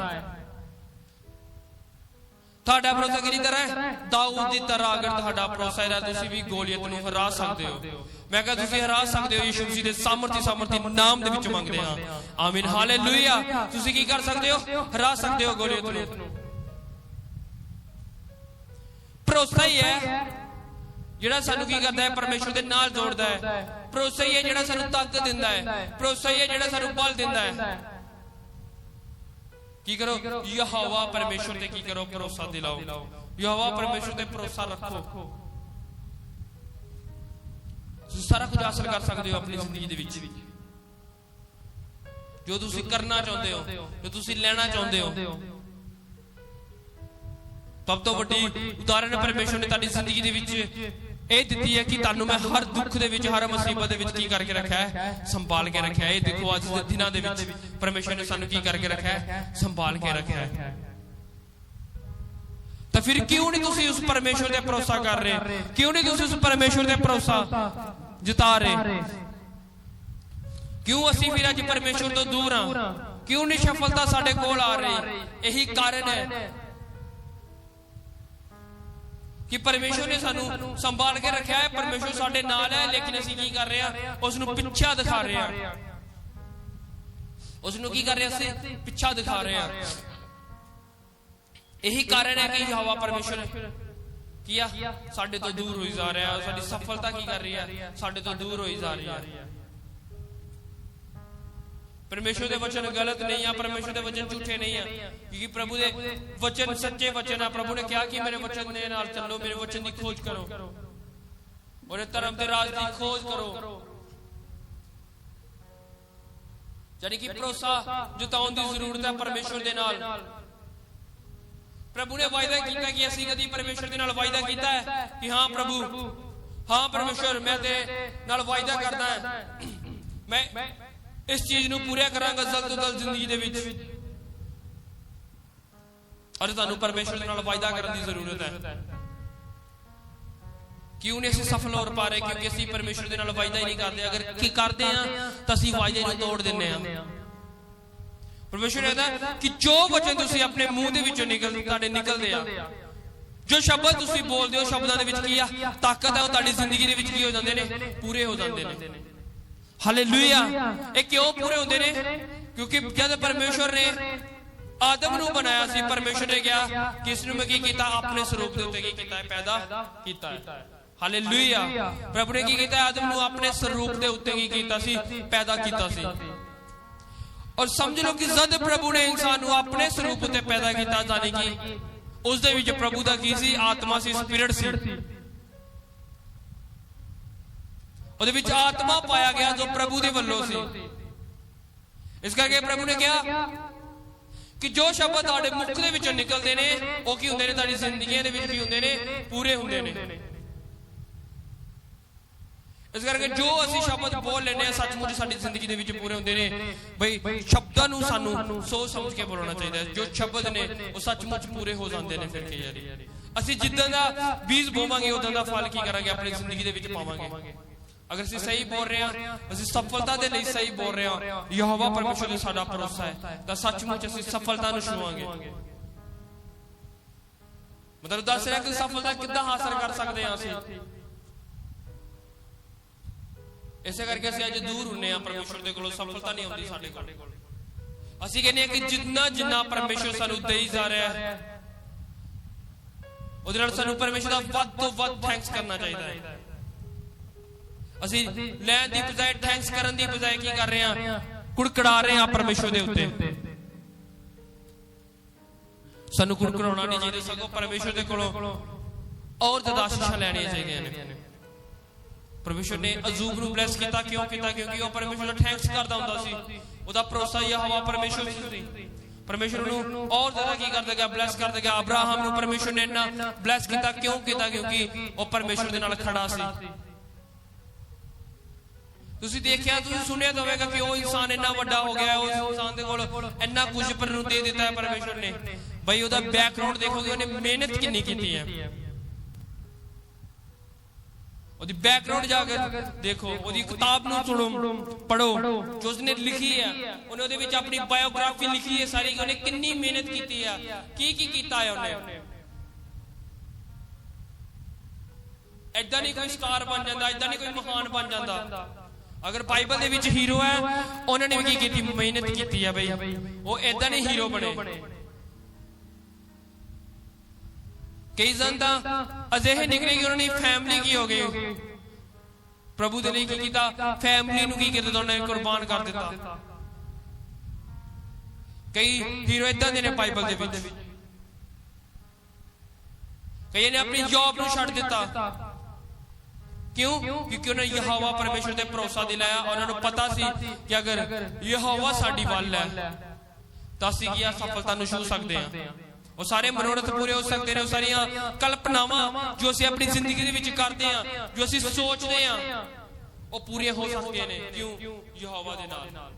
तुहाडा भरोसा किहदी तरह है? दाऊद की तरह अगर तुहाडा भरोसा है तुसीं भी गोलियत नूं हरा सकते हो। मैं कहा तुसीं हरा सकते हो यीशु मसीह दे सामर्थी नाम दे विच मंगदे हां। आमीन हालेलुया। तुसीं की कर सकते हो? हरा सकते हो गोलियत नूं। भरोसा ही है जिहड़ा सानू की करदा है, परमेश्वर दे नाल जोड़दा है। भरोसा ही है जिहड़ा सानू ताकत दिंदा है। भरोसा ही है जिहड़ा सानू बल दिंदा है। की करो? यहोवा परमेश्वर ते की करो? भरोसा दिलाओ। यहोवा परमेश्वर ते भरोसा रखो। सारा कुछ हासिल कर सकते हो अपनी जिंदगी दे विच। जो तुसीं करना चाहते हो, जो तुसीं लेना चाहते हो, तब तो वड्डी उदाहरण परमेश्वर ने तुहाडी जिंदगी दे विच ਇਹ ਦਿੱਤੀ ਹੈ कि ਤੁਹਾਨੂੰ मैं हर दुख ਦੇ ਵਿੱਚ हर मुसीबत ਦੇ ਵਿੱਚ ਕੀ ਕਰਕੇ ਰੱਖਿਆ ਹੈ? संभाल के रखा है। देखो आज ਦੇ ਦਿਨਾਂ ਦੇ ਵਿੱਚ परमेश्वर ने ਸਾਨੂੰ ਕੀ ਕਰਕੇ ਰੱਖਿਆ है? संभाल के रखा है। तो फिर क्यों नहीं तुसी उस परमेश्वर ते भरोसा कर रहे? क्यों नहीं तुसी उस परमेश्वर ते भरोसा जता रहे? क्यों असी फिर अज परमेश्वर तो दूर हां? क्यों नहीं सफलता साडे कोल आ रही? यही कारण है कि परमेश्वर ने सानू संभाल के रखा है। परमेश्वर साडे नाल है लेकिन असीं की कर रहे हैं? उसनू पिछा दिखा रहे हैं। उसनू की कर रहे हैं? असीं पिछा दिखा रहे हैं। यही कारण है कि यहोवा परमेश्वर किया साडे तो दूर होई जा रहा है। साडी सफलता की कर रही है? साडे तो दूर होई जा रही है। परमेश्वर के वचन गलत नहीं है, परमेश्वर के वचन झूठे नहीं है, क्योंकि प्रभु के वचन सच्चे वचन है। प्रभु ने क्या कि मेरे वचन के नाल चलो, मेरे वचन की खोज करो और धर्म के राज की खोज करो। यानी कि भरोसा जताउण दी जरूरत है परमेश्वर के नाल। प्रभु ने वायदा किया कि असीं कदी परमेश्वर के नाल वायदा किया है कि हाँ प्रभु, हाँ परमेश्वर मैं ते नाल वायदा करदा है, मैं इस चीज ਨੂੰ ਪੂਰਾ ਕਰਾਂਗਾ ਜਲਦ ਤੋਂ ਜਲਦ ਜ਼ਿੰਦਗੀ ਦੇ ਵਿੱਚ ਔਰ ਤੁਹਾਨੂੰ ਪਰਮੇਸ਼ਰ ਦੇ ਨਾਲ ਵਾਅਦਾ ਕਰਨ ਦੀ ਜ਼ਰੂਰਤ ਹੈ क्यों नहीं ਅਸੀਂ ਸਫਲ ਹੋ ਪਾ ਰਹੇ ਕਿਉਂਕਿ ਅਸੀਂ ਪਰਮੇਸ਼ਰ ਦੇ ਨਾਲ ਵਾਅਦਾ ਹੀ ਨਹੀਂ ਕਰਦੇ ਅਗਰ ਕੀ ਕਰਦੇ ਆ ਤਾਂ ਅਸੀਂ ਵਾਅਦੇ ਨੂੰ ਤੋੜ ਦਿੰਨੇ ਆ ਪਰਮੇਸ਼ਰ ਕਹਿੰਦਾ ਕਿ ਜੋ ਵਚਨ ਤੁਸੀਂ ਆਪਣੇ ਮੂੰਹ ਦੇ ਵਿੱਚੋਂ ਨਿਕਲਦੇ ਆ ਜੋ ਸ਼ਬਦ ਤੁਸੀਂ ਬੋਲਦੇ ਹੋ ਸ਼ਬਦਾਂ ਦੇ ਵਿੱਚ ਕੀ ਆ ਤਾਕਤ ਹੈ ਉਹ ਤੁਹਾਡੀ ਜ਼ਿੰਦਗੀ ਦੇ ਵਿੱਚ ਕੀ ਹੋ ਜਾਂਦੇ ਨੇ ਪੂਰੇ ਹੋ ਜਾਂਦੇ ਨੇ ਹਾਲੇਲੂਇਆ ਇਹ ਕਿਉਂ ਪੂਰੇ ਹੁੰਦੇ ਨੇ ਕਿਉਂਕਿ ਜਦ ਪਰਮੇਸ਼ਰ ਨੇ ਆਦਮ ਨੂੰ ਬਣਾਇਆ ਸੀ ਪਰਮੇਸ਼ਰ ਨੇ ਕਿਹਾ ਕਿ ਇਸ ਨੂੰ ਮੈਂ ਕੀ ਕੀਤਾ ਆਪਣੇ ਸਰੂਪ ਦੇ ਉੱਤੇ ਕੀ ਕੀਤਾ ਹੈ ਪੈਦਾ ਕੀਤਾ ਹੈ ਹਾਲੇਲੂਇਆ ਪ੍ਰਭੂ ਨੇ ਕੀ ਕੀਤਾ ਆਦਮ ਨੂੰ ਆਪਣੇ ਸਰੂਪ ਦੇ ਉੱਤੇ ਕੀ ਕੀਤਾ ਸੀ ਪੈਦਾ ਕੀਤਾ ਸੀ ਔਰ ਸਮਝ ਲਓ ਕਿ ਜਦ ਪ੍ਰਭੂ ਨੇ ਇਨਸਾਨ ਨੂੰ ਆਪਣੇ ਸਰੂਪ ਉੱਤੇ ਪੈਦਾ ਕੀਤਾ ਜਾਨੀ ਕਿ ਉਸ ਦੇ ਵਿੱਚ ਪ੍ਰਭੂ ਦਾ ਕੀ ਸੀ ਆਤਮਾ ਸੀ ਸਪਿਰਿਟ ਸੀ ਉਹਦੇ ਵਿੱਚ ਆਤਮਾ ਪਾਇਆ ਗਿਆ ਜੋ ਪ੍ਰਭੂ ਦੇ ਵੱਲੋਂ ਸੀ ਇਸ ਕਰਕੇ ਪ੍ਰਭੂ ਨੇ ਕਿਹਾ ਕਿ ਜੋ ਸ਼ਬਦ ਤੁਹਾਡੇ ਮੁਖ ਦੇ ਵਿੱਚੋਂ ਨਿਕਲਦੇ ਨੇ ਉਹ ਕੀ ਹੁੰਦੇ ਨੇ ਤੁਹਾਡੀ ਜ਼ਿੰਦਗੀਆਂ ਦੇ ਵਿੱਚ ਕੀ ਹੁੰਦੇ ਨੇ ਪੂਰੇ ਹੁੰਦੇ ਨੇ ਇਸ ਕਰਕੇ ਜੋ ਅਸੀਂ ਸ਼ਬਦ ਬੋਲ ਲੈਂਦੇ ਆ ਸੱਚਮੁੱਚ ਸਾਡੀ ਜ਼ਿੰਦਗੀ ਦੇ ਵਿੱਚ ਪੂਰੇ ਹੁੰਦੇ ਨੇ ਬਈ ਸ਼ਬਦਾਂ ਨੂੰ ਸਾਨੂੰ ਸੋਚ ਸਮਝ ਕੇ ਬੋਲਣਾ ਚਾਹੀਦਾ ਹੈ ਜੋ ਸ਼ਬਦ ਨੇ ਉਹ ਸੱਚਮੁੱਚ ਪੂਰੇ ਹੋ ਜਾਂਦੇ ਨੇ ਫਿਰ ਕੀ ਯਾਰੀ ਅਸੀਂ ਜਿੱਦਾਂ ਦਾ ਬੀਜ ਬੋਵਾਂਗੇ ਉਦਾਂ ਦਾ ਫਲ ਕੀ ਕਰਾਂਗੇ ਆਪਣੀ ਜ਼ਿੰਦਗੀ ਦੇ ਵਿੱਚ ਪਾਵਾਂਗੇ ਅਗਰ ਅਸੀਂ ਸਹੀ ਬੋਲ ਰਹੇ ਹਾਂ ਅਸੀਂ ਸਫਲਤਾ ਦੇ ਲਈ ਸਹੀ ਬੋਲ ਰਹੇ ਹਾਂ ਯਹੋਵਾ ਪਰਮੇਸ਼ਰ ਤੇ ਸਾਡਾ ਭਰੋਸਾ ਹੈ ਤਾਂ ਸੱਚਮੁੱਚ ਅਸੀਂ ਸਫਲਤਾ ਨੂੰ ਛੂਵਾਂਗੇ ਮਤਲਬ ਦੱਸ ਰਿਹਾ ਕਿ ਸਫਲਤਾ ਕਿੱਦਾਂ ਹਾਸਲ ਕਰ ਸਕਦੇ ਹਾਂ ਅਸੀਂ ਇਸੇ ਕਰਕੇ ਅਸੀਂ ਅੱਜ ਦੂਰ ਹੁੰਨੇ ਆ ਪਰਮੇਸ਼ਰ ਦੇ ਕੋਲੋਂ ਸਫਲਤਾ ਨਹੀਂ ਆਉਂਦੀ ਸਾਡੇ ਕੋਲ ਅਸੀਂ ਕਹਿੰਦੇ ਆ ਕਿ ਜਿੰਨਾ ਪਰਮੇਸ਼ਰ ਸਾਨੂੰ ਦੇਈ ਜਾ ਰਿਹਾ ਹੈ ਉਹਦੇ ਨਾਲ ਸਾਨੂੰ ਪਰਮੇਸ਼ਰ ਦਾ ਵੱਧ ਤੋਂ ਵੱਧ ਥੈਂਕਸ ਕਰਨਾ ਚਾਹੀਦਾ ਹੈ ਅਸੀਂ ਲੈਣ ਦੀ ਬਜਾਏ ਥੈਂਕਸ ਕਰਨ ਦੀ ਬਜਾਏ ਕੀ ਕਰ ਰਹੇ ਆ ਕੁੜਕੜਾ ਰਹੇ ਆ ਪਰਮੇਸ਼ਰ ਦੇ ਉੱਤੇ ਸਾਨੂੰ ਕੁੜਕੜਾਉਣਾ ਨਹੀਂ ਚਾਹੀਦਾ ਸਗੋਂ ਪਰਮੇਸ਼ਰ ਦੇ ਕੋਲੋਂ ਔਰ ਜ਼ਿਆਦਾ ਆਸ਼ੀਸ਼ਾਂ ਲੈਣੀਆਂ ਚਾਹੀਦੀਆਂ ਨੇ ਪਰਮੇਸ਼ਰ ਨੇ ਅਯੂਬ ਨੂੰ ਬਲੈਸ ਕੀਤਾ ਕਿਉਂ ਕੀਤਾ ਕਿਉਂਕਿ ਉਹ ਪਰਮੇਸ਼ਰ ਦਾ ਥੈਂਕਸ ਕਰਦਾ ਹੁੰਦਾ ਸੀ ਉਹਦਾ ਭਰੋਸਾ ਯਹੋਵਾ ਪਰਮੇਸ਼ਰ ਸੀ ਪਰਮੇਸ਼ਰ ਨੂੰ ਔਰ ਜ਼ਿਆਦਾ ਕੀ ਕਰਦਾ ਗਿਆ ਬਲੈਸ ਕਰਦਾ ਗਿਆ ਅਬਰਾਹਮ ਨੂੰ ਪਰਮੇਸ਼ਰ ਨੇ ਇੰਨਾ ਬਲੈਸ ਕੀਤਾ ਕਿਉਂ ਕੀਤਾ ਕਿਉਂਕਿ ਉਹ ਪਰਮੇਸ਼ਰ ਦੇ ਨਾਲ ਖੜਾ ਸੀ ਤੁਸੀਂ ਦੇਖਿਆ ਤੁਸੀਂ ਸੁਣਿਆ ਹੋਵੇਗਾ ਕਿ ਉਹ ਇਨਸਾਨ ਇੰਨਾ ਵੱਡਾ ਹੋ ਗਿਆ ਉਸ ਇਨਸਾਨ ਦੇ ਕੋਲ ਇੰਨਾ ਕੁਝ ਪਰ ਨੂੰ ਦੇ ਦਿੱਤਾ ਹੈ ਪਰਮੇਸ਼ਰ ਨੇ ਬਈ ਉਹਦਾ ਬੈਕਗ੍ਰਾਉਂਡ ਦੇਖੋਗੇ ਉਹਨੇ ਮਿਹਨਤ ਕਿੰਨੀ ਕੀਤੀ ਹੈ ਉਹਦੀ ਬੈਕਗ੍ਰਾਉਂਡ ਜਾ ਕੇ ਦੇਖੋ ਉਹਦੀ ਕਿਤਾਬ ਨੂੰ ਸੁਣੋ ਪੜੋ ਜੋ ਉਸਨੇ ਲਿਖੀ ਹੈ ਉਹਨੇ ਉਹਦੇ ਵਿੱਚ ਆਪਣੀ ਬਾਇਓਗ੍ਰਾਫੀ ਲਿਖੀ ਹੈ ਸਾਰੀ ਉਹਨੇ ਕਿੰਨੀ ਮਿਹਨਤ ਕੀਤੀ ਹੈ ਕੀ ਕੀਤਾ ਹੈ ਉਹਨੇ ਐਦਾਂ ਨਹੀਂ ਕੋਈ ਸਟਾਰ ਬਣ ਜਾਂਦਾ ਐਦਾਂ ਨਹੀਂ ਕੋਈ ਮਹਾਨ ਬਣ ਜਾਂਦਾ ਅਗਰ ਬਾਈਬਲ ਦੇ ਵਿੱਚ ਹੀਰੋ ਹੈ ਉਹਨਾਂ ਨੇ ਵੀ ਕੀ ਕੀਤੀ ਮਿਹਨਤ ਕੀਤੀ ਹੈ ਬਈ ਉਹ ਐਦਾਂ ਨਹੀਂ ਹੀਰੋ ਬਣੇ ਕਈ ਜਨ ਤਾਂ ਅਜਿਹੇ ਨਿਕਲੇ ਕਿ ਉਹਨਾਂ ਦੀ ਫੈਮਿਲੀ ਕੀ ਹੋ ਗਈ ਪ੍ਰਭੂ ਦੇ ਲਈ ਕੀ ਕੀਤਾ ਫੈਮਿਲੀ ਨੂੰ ਕੀ ਕੀਤਾ ਉਹਨਾਂ ਨੇ ਕੁਰਬਾਨ ਕਰ ਦਿੱਤਾ ਕਈ ਹੀਰੋ ਇਦਾਂ ਦੇ ਨੇ ਬਾਈਬਲ ਦੇ ਵਿੱਚ ਕਈ ਨੇ ਆਪਣੀ ਜੌਬ ਨੂੰ ਛੱਡ ਦਿੱਤਾ ਕਿਉਂ ਕਿਉਂਕਿ ਉਹਨਾਂ ਯਹੋਵਾ ਪਰਮੇਸ਼ਰ ਤੇ ਭਰੋਸਾ ਦਿਲਾਇਆ ਉਹਨਾਂ ਨੂੰ ਪਤਾ ਸੀ ਕਿ ਅਗਰ ਯਹੋਵਾ ਸਾਡੀ ਵੱਲ ਹੈ ਤਾਂ ਅਸੀਂ ਕੀ ਸਫਲਤਾ ਨੂੰ ਛੂ ਸਕਦੇ ਹਾਂ ਉਹ ਸਾਰੇ ਮਨੋਰਥ ਪੂਰੇ ਹੋ ਸਕਦੇ ਨੇ ਉਹ ਸਾਰੀਆਂ ਕਲਪਨਾਵਾਂ ਜੋ ਅਸੀਂ ਆਪਣੀ ਜ਼ਿੰਦਗੀ ਦੇ ਵਿੱਚ ਕਰਦੇ ਆ ਜੋ ਅਸੀਂ ਸੋਚਦੇ ਆ ਉਹ ਪੂਰੀਆਂ ਹੋ ਸਕਦੀਆਂ ਨੇ ਕਿਉਂ ਯਹੋਵਾ ਦੇ ਨਾਲ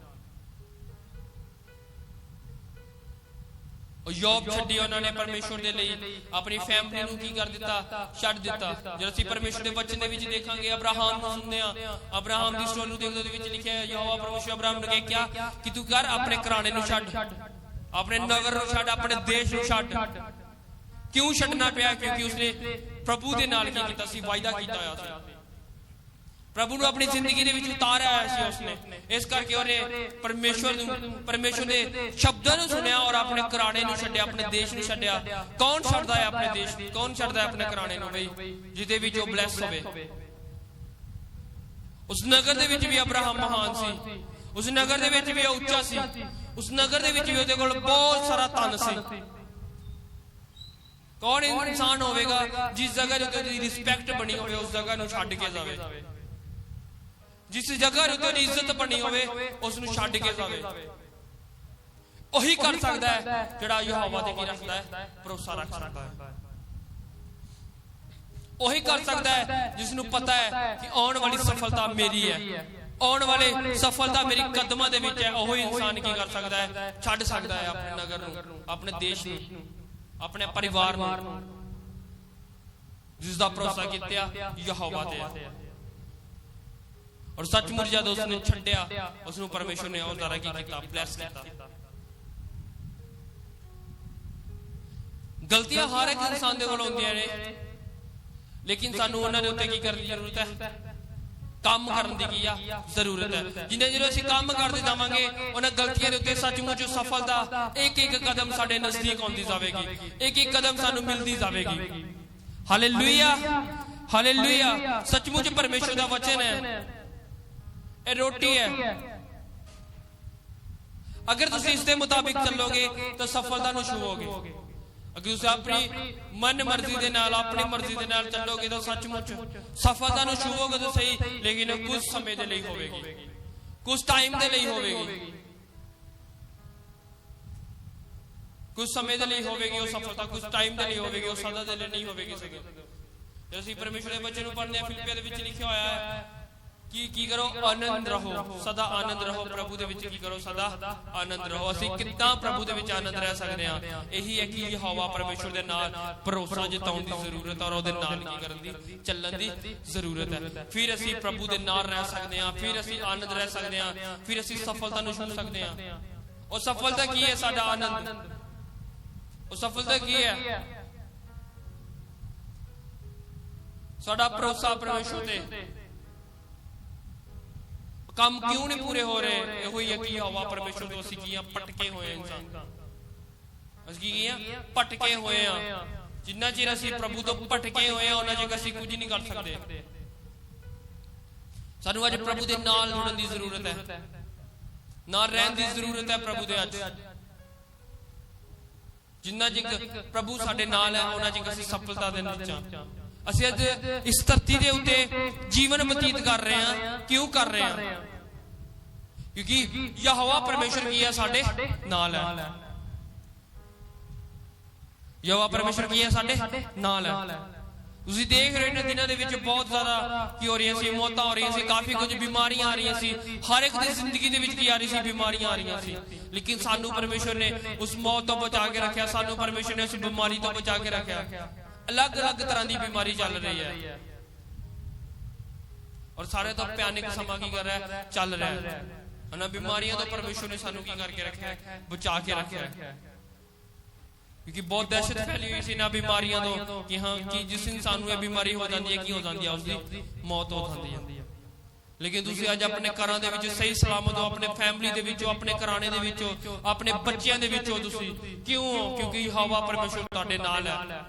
ਉਹ ਯੋਬ ਛੱਡੀ ਉਹਨਾਂ ਨੇ ਪਰਮੇਸ਼ਰ ਦੇ ਲਈ ਆਪਣੀ ਫੈਮਿਲੀ ਨੂੰ ਕੀ ਕਰ ਦਿੱਤਾ ਛੱਡ ਦਿੱਤਾ ਜਦੋਂ ਅਸੀਂ ਪਰਮੇਸ਼ਰ ਦੇ ਵਚਨ ਦੇ ਵਿੱਚ ਦੇਖਾਂਗੇ ਅਬਰਾਹਮ ਨੂੰ ਸੁਣਦੇ ਆ ਅਬਰਾਹਮ ਦੀ ਸਟੋਰੀ ਨੂੰ ਦੇਖਦੇ ਉਹਦੇ ਵਿੱਚ ਲਿਖਿਆ ਹੈ ਯਹੋਵਾ ਪਰਮੇਸ਼ਰ ਅਬਰਾਹਮ ਨੂੰ ਕਿਹਾ ਕਿ ਤੂੰ ਕਰ ਆਪਣੇ ਘਰਾਣੇ ਨੂੰ ਛੱਡ ਆਪਣੇ ਨਗਰ ਨੂੰ ਛੱਡ ਆਪਣੇ ਦੇਸ਼ ਨੂੰ ਛੱਡ ਕਿਉਂ ਛੱਡਣਾ ਪਿਆ ਕਿਉਂਕਿ ਉਸਨੇ ਪ੍ਰਭੂ ਦੇ ਨਾਲ ਕੀ ਕੀਤਾ ਸੀ ਵਾਅਦਾ ਕੀਤਾ ਹੋਇਆ ਸੀ ਪ੍ਰਭੂ ਨੂੰ ਆਪਣੀ ਜ਼ਿੰਦਗੀ ਦੇ ਵਿੱਚ ਉਤਾਰਿਆ ਆਇਆ ਸੀ ਉਸਨੇ ਇਸ ਕਰਕੇ ਉਹਨੇ ਪਰਮੇਸ਼ਰ ਦੇ ਸ਼ਬਦਾਂ ਨੂੰ ਸੁਣਿਆ ਔਰ ਆਪਣੇ ਘਰਾਣੇ ਨੂੰ ਛੱਡਿਆ ਆਪਣੇ ਦੇਸ਼ ਨੂੰ ਛੱਡਿਆ ਕੌਣ ਛੱਡਦਾ ਹੈ ਆਪਣੇ ਦੇਸ਼ ਨੂੰ ਕੌਣ ਛੱਡਦਾ ਹੈ ਆਪਣੇ ਘਰਾਣੇ ਨੂੰ ਬਈ ਜਿਹਦੇ ਵਿੱਚ ਉਹ ਬਲੈਸ ਹੋਵੇ ਉਸ ਨਗਰ ਦੇ ਵਿੱਚ ਵੀ ਅਬਰਾਹਮ ਮਹਾਨ ਸੀ ਉਸ ਨਗਰ ਦੇ ਵਿੱਚ ਵੀ ਉਹ ਉੱਚਾ ਸੀ ਉਸ ਨਗਰ ਦੇ ਵਿੱਚ ਵੀ ਉਹਦੇ ਕੋਲ ਬਹੁਤ ਸਾਰਾ ਧਨ ਸੀ ਕੌਣ ਇਨਸਾਨ ਹੋਵੇਗਾ ਜਿਸ ਜਗ੍ਹਾ ਤੇ ਉਹਦੀ ਰਿਸਪੈਕਟ ਬਣੀ ਹੋਵੇ ਉਸ ਜਗ੍ਹਾ ਨੂੰ ਛੱਡ ਕੇ ਜਾਵੇ ਜਿਸ ਜਗ੍ਹਾ ਉੱਤੇ ਉਹਦੀ ਇੱਜ਼ਤ ਬਣੀ ਹੋਵੇ ਉਸ ਨੂੰ ਛੱਡ ਕੇ ਜਾਵੇ ਉਹੀ ਕਰ ਸਕਦਾ ਹੈ ਜਿਹੜਾ ਯਹੋਵਾ ਤੇ ਕੀ ਰੱਖਦਾ ਹੈ ਭਰੋਸਾ ਰੱਖ ਸਕਦਾ ਹੈ ਉਹੀ ਕਰ ਸਕਦਾ ਹੈ ਜਿਸ ਨੂੰ ਪਤਾ ਹੈ ਕਿ ਆਉਣ ਵਾਲੀ ਸਫਲਤਾ ਮੇਰੀ ਹੈ ਆਉਣ ਵਾਲੇ ਸਫਲਤਾ ਮੇਰੀ ਕਦਮਾਂ ਦੇ ਵਿੱਚ ਹੈ। ਉਹ ਇਨਸਾਨ ਕੀ ਕਰ ਸਕਦਾ ਹੈ? ਛੱਡ ਸਕਦਾ ਹੈ ਆਪਣੇ ਨਗਰ ਨੂੰ, ਆਪਣੇ ਦੇਸ਼ ਨੂੰ, ਆਪਣੇ ਪਰਿਵਾਰ ਨੂੰ, ਜਿਸ ਦਾ ਭਰੋਸਾ ਕੀਤਾ ਯਹੋਵਾ ਤੇ ਹੈ। ਔਰ ਸੱਚਮੁੱਚ ਜਦ ਉਸਨੇ ਛੱਡਿਆ, ਉਸਨੂੰ ਪਰਮੇਸ਼ਵਰ ਨੇ ਉਸ ਦੁਆਰਾ ਕੀ ਕੀਤਾ? ਬਲੈਸ ਕੀਤਾ। ਗਲਤੀਆਂ ਹਰ ਇੱਕ ਇਨਸਾਨ ਦੇ ਕੋਲ ਹੁੰਦੀਆਂ ਨੇ, ਲੇਕਿਨ ਸਾਨੂੰ ਉਹਨਾਂ ਦੇ ਉੱਤੇ ਕੀ ਕਰਨ ਦੀ ਜ਼ਰੂਰਤ ਹੈ? ਕੰਮ ਕਰਨ ਦੀ ਕੀ ਆ ਜ਼ਰੂਰਤ ਹੈ। ਜਿੰਨੇ ਜਦੋਂ ਅਸੀਂ ਕੰਮ ਕਰਦੇ ਜਾਵਾਂਗੇ, ਉਹਨਾਂ ਗਲਤੀਆਂ ਦੇ ਉੱਤੇ ਸੱਚਮੁੱਚ ਸਫਲਤਾ ਇੱਕ ਇੱਕ ਕਦਮ ਸਾਡੇ ਨਜ਼ਦੀਕ ਆਉਂਦੀ ਜਾਵੇਗੀ, ਇੱਕ ਇੱਕ ਕਦਮ ਸਾਨੂੰ ਮਿਲਦੀ ਜਾਵੇਗੀ। Hallelujah, hallelujah. ਸੱਚਮੁੱਚ ਪਰਮੇਸ਼ਵਰ ਦਾ ਵਚਨ ਹੈ, ਇਹ ਰੋਟੀ ਹੈ। ਅਗਰ ਤੁਸੀਂ ਇਸ ਦੇ ਮੁਤਾਬਿਕ ਚੱਲੋਗੇ ਤਾਂ ਸਫਲਤਾ ਨੂੰ ਛੂਓਗੇ। ਅਗਰ ਤੁਸੀਂ ਆਪਣੀ ਮਨ ਮਰਜ਼ੀ ਦੇ ਨਾਲ, ਆਪਣੀ ਮਰਜ਼ੀ ਦੇ ਨਾਲ ਚੱਲੋਗੇ ਤਾਂ ਸੱਚਮੁੱਚ ਸਫਲਤਾ ਨੂੰ ਛੂਓਗੇ ਤਾਂ ਸਹੀ, ਲੇਕਿਨ ਕੁਝ ਸਮੇਂ ਦੇ ਲਈ ਹੋਵੇਗੀ, ਕੁਝ ਟਾਈਮ ਦੇ ਲਈ ਹੋਵੇਗੀ, ਕੁਝ ਸਮੇਂ ਦੇ ਲਈ ਹੋਵੇਗੀ ਉਹ ਸਫਲਤਾ, ਕੁਝ ਟਾਈਮ ਦੇ ਲਈ ਹੋਵੇਗੀ, ਉਹ ਸਦਾ ਦੇ ਲਈ ਨਹੀਂ ਹੋਵੇਗੀ। ਜਦੋਂ ਅਸੀਂ ਪਰਮੇਸ਼ਵਰ ਦੇ ਵਚਨ ਨੂੰ ਪੜ੍ਹਦੇ ਹਾਂ, ਫਿਲਿੱਪੀਆਂ ਦੇ ਵਿੱਚ ਲਿਖਿਆ ਹੋਇਆ ਹੈ ਕਿ ਕੀ ਕਰੋ? ਆਨੰਦ ਰਹੋ, ਸਦਾ ਆਨੰਦ ਰਹੋ। ਪ੍ਰਭੂ ਦੇ ਵਿੱਚ ਕੀ ਕਰੋ? ਸਦਾ ਆਨੰਦ ਰਹੋ। ਅਸੀਂ ਕਿੱਦਾਂ ਪ੍ਰਭੂ ਦੇ ਵਿੱਚ ਆਨੰਦ ਰਹਿ ਸਕਦੇ ਹਾਂ? ਇਹੀ ਹੈ ਕਿ ਯਹੋਵਾ ਪਰਮੇਸ਼ਵਰ ਦੇ ਨਾਲ ਭਰੋਸਾ ਜਤਾਉਣ ਦੀ ਜ਼ਰੂਰਤ ਔਰ ਉਹਦੇ ਨਾਲ ਕੀ ਕਰਨ ਦੀ? ਚੱਲਣ ਦੀ ਜ਼ਰੂਰਤ ਹੈ। ਫਿਰ ਅਸੀਂ ਪ੍ਰਭੂ ਦੇ ਨਾਲ ਰਹਿ ਸਕਦੇ ਹਾਂ, ਫਿਰ ਅਸੀਂ ਆਨੰਦ ਰਹਿ ਸਕਦੇ ਹਾਂ, ਫਿਰ ਅਸੀਂ ਸਫਲਤਾ ਨੂੰ ਛੂ ਸਕਦੇ ਹਾਂ। ਉਹ ਸਫਲਤਾ ਕੀ ਹੈ? ਸਾਡਾ ਆਨੰਦ। ਉਹ ਸਫਲਤਾ ਕੀ ਹੈ? ਸਾਡਾ ਭਰੋਸਾ ਪਰਮੇਸ਼ਵਰ ਤੇ। ਕੰਮ ਕਿਉਂ ਨਹੀਂ ਪੂਰੇ ਹੋ ਰਹੇ? ਇਹੋ ਹੀ ਹੈ ਕਿ ਯਹੋਵਾ ਪਰਮੇਸ਼ਵਰ ਤੋਂ ਅਸੀਂ ਕੀ ਆ? ਭਟਕੇ ਹੋਏ ਇਨਸਾਨ। ਅਸੀਂ ਕੀ ਆ? ਭਟਕੇ ਹੋਏ ਆ। ਜਿੰਨਾ ਚਿਰ ਅਸੀਂ ਪ੍ਰਭੂ ਤੋਂ ਭਟਕੇ ਹੋਏ ਆ, ਉਹਨਾਂ ਚਿਰ ਅਸੀਂ ਕੁਝ ਨਹੀਂ ਕਰ ਸਕਦੇ। ਸਾਨੂੰ ਅੱਜ ਪ੍ਰਭੂ ਦੇ ਨਾਲ ਜੁੜਨ ਦੀ ਜ਼ਰੂਰਤ ਹੈ, ਨਾਲ ਰਹਿਣ ਦੀ ਜ਼ਰੂਰਤ ਹੈ ਪ੍ਰਭੂ ਦੇ। ਅੱਜ ਜਿੰਨਾ ਚਿਰ ਪ੍ਰਭੂ ਸਾਡੇ ਨਾਲ ਹੈ, ਉਹਨਾਂ ਚਿਰ ਅਸੀਂ ਸਫਲਤਾ ਦੇ ਵਿੱਚ ਆ। ਅਸੀਂ ਅੱਜ ਇਸ ਧਰਤੀ ਦੇ ਉੱਤੇ ਜੀਵਨ ਬਤੀਤ ਕਰ ਰਹੇ ਹਾਂ। ਕਿਉਂ ਕਰ ਰਹੇ ਹਾਂ? ਕਿਉਂਕਿ ਯਹੋਵਾ ਪਰਮੇਸ਼ਵਰ ਕੀ ਹੈ? ਸਾਡੇ ਨਾਲ ਹੈ। ਯਹੋਵਾ ਪਰਮੇਸ਼ਵਰ ਕੀ ਹੈ? ਸਾਡੇ ਨਾਲ ਹੈ। ਤੁਸੀਂ ਦੇਖ ਰਹੇ ਹੋ ਦਿਨਾਂ ਦੇ ਵਿੱਚ ਬਹੁਤ ਜ਼ਿਆਦਾ ਕੀ ਹੋ ਰਹੀਆਂ ਸੀ? ਮੌਤਾਂ ਹੋ ਰਹੀਆਂ ਸੀ, ਕਾਫੀ ਕੁਝ ਬਿਮਾਰੀਆਂ ਆ ਰਹੀਆਂ ਸੀ। ਹਰ ਇੱਕ ਦੀ ਜ਼ਿੰਦਗੀ ਦੇ ਵਿੱਚ ਕੀ ਆ ਰਹੀ ਸੀ? ਬਿਮਾਰੀਆਂ ਆ ਰਹੀਆਂ ਸੀ। ਲੇਕਿਨ ਸਾਨੂੰ ਪਰਮੇਸ਼ਵਰ ਨੇ ਉਸ ਮੌਤ ਤੋਂ ਬਚਾ ਕੇ ਰੱਖਿਆ, ਸਾਨੂੰ ਪਰਮੇਸ਼ਵਰ ਨੇ ਉਸ ਬਿਮਾਰੀ ਤੋਂ ਬਚਾ ਕੇ ਰੱਖਿਆ। ਅਲੱਗ ਅਲੱਗ ਤਰ੍ਹਾਂ ਦੀ ਬਿਮਾਰੀ ਚੱਲ ਰਹੀ ਹੈ, ਔਰ ਸਾਰੇ ਤੋਂ ਭਿਆਨਕ ਸਮਾਂ ਕੀ ਕਰ ਰਿਹਾ ਹੈ? ਚੱਲ ਰਿਹਾ ਹੈ। ਉਹਨਾਂ ਬਿਮਾਰੀਆਂ ਤੋਂ ਪਰਮੇਸ਼ਵਰ ਨੇ ਸਾਨੂੰ ਕੀ ਕਰਕੇ ਰੱਖਿਆ ਹੈ? ਬਚਾ ਕੇ ਰੱਖਿਆ ਹੈ। ਕਿਉਂਕਿ ਬਹੁਤ ਦਹਿਸ਼ਤ ਫੈਲੀ ਹੋਈ ਸੀ ਇਹਨਾਂ ਬਿਮਾਰੀਆਂ ਤੋਂ ਕਿ ਹਾਂ ਕਿ ਜਿਸ ਇਨਸਾਨ ਨੂੰ ਇਹ ਬਿਮਾਰੀ ਹੋ ਜਾਂਦੀ ਹੈ, ਕੀ ਹੋ ਜਾਂਦੀ ਹੈ? ਉਸਦੀ ਮੌਤ ਹੋ ਜਾਂਦੀ ਹੈ। ਲੇਕਿਨ ਤੁਸੀਂ ਅੱਜ ਆਪਣੇ ਘਰਾਂ ਦੇ ਵਿੱਚ ਸਹੀ ਸਲਾਮਤ ਹੋ, ਆਪਣੇ ਫੈਮਿਲੀ ਦੇ ਵਿੱਚੋਂ, ਆਪਣੇ ਘਰਾਣੇ ਦੇ ਵਿੱਚੋਂ, ਆਪਣੇ ਬੱਚਿਆਂ ਦੇ ਵਿੱਚੋਂ। ਤੁਸੀਂ ਕਿਉਂ ਹੋ? ਕਿਉਂਕਿ ਯਹੋਵਾ ਪਰਮੇਸ਼ਵਰ ਤੁਹਾਡੇ ਨਾਲ ਹੈ।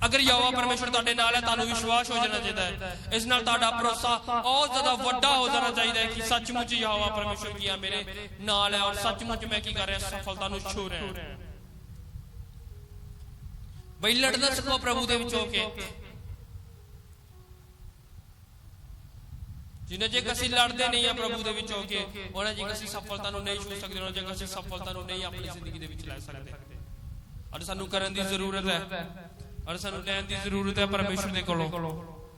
ਅਗਰ ਯਹੋਵਾ ਪਰਮੇਸ਼ਵਰ ਤੁਹਾਡੇ ਨਾਲ ਹੈ, ਤੁਹਾਨੂੰ ਵਿਸ਼ਵਾਸ ਹੋ ਜਾਣਾ ਚਾਹੀਦਾ ਹੈ। ਇਸ ਨਾਲ ਤੁਹਾਡਾ ਭਰੋਸਾ ਬਹੁਤ ਜ਼ਿਆਦਾ ਵੱਡਾ ਹੋ ਜਾਣਾ ਚਾਹੀਦਾ ਹੈ ਕਿ ਸੱਚਮੁੱਚ ਯਹੋਵਾ ਪਰਮੇਸ਼ਵਰ ਕੀ ਹੈ? ਮੇਰੇ ਨਾਲ ਹੈ, ਔਰ ਸੱਚਮੁੱਚ ਮੈਂ ਕੀ ਕਰ ਰਿਹਾ? ਸਫਲਤਾ ਨੂੰ ਛੂ ਰਿਹਾ। ਬਈ ਲੜਨਾ ਸਿੱਖੋ ਪ੍ਰਭੂ ਦੇ ਵਿੱਚ ਹੋ ਕੇ। ਜਿੰਨੇ ਜੇ ਅਸੀਂ ਲੜਦੇ ਨਹੀਂ ਆ ਪ੍ਰਭੂ ਦੇ ਵਿੱਚ ਹੋ ਕੇ, ਉਹਨਾਂ ਜੇ ਅਸੀਂ ਸਫਲਤਾ ਨੂੰ ਨਹੀਂ ਛੂ ਸਕਦੇ, ਉਹਨਾਂ ਜੇ ਅਸੀਂ ਸਫਲਤਾ ਨੂੰ ਨਹੀਂ ਆਪਣੀ ਜ਼ਿੰਦਗੀ ਦੇ ਵਿੱਚ ਲੈ ਸਕਦੇ। ਔਰ ਸਾਨੂੰ ਕਰਨ ਦੀ ਜ਼ਰੂਰਤ ਹੈ, ਔਰ ਸਾਨੂੰ ਲੈਣ ਦੀ ਜ਼ਰੂਰਤ ਹੈ ਪਰਮੇਸ਼ਵਰ ਦੇ ਕੋਲੋਂ।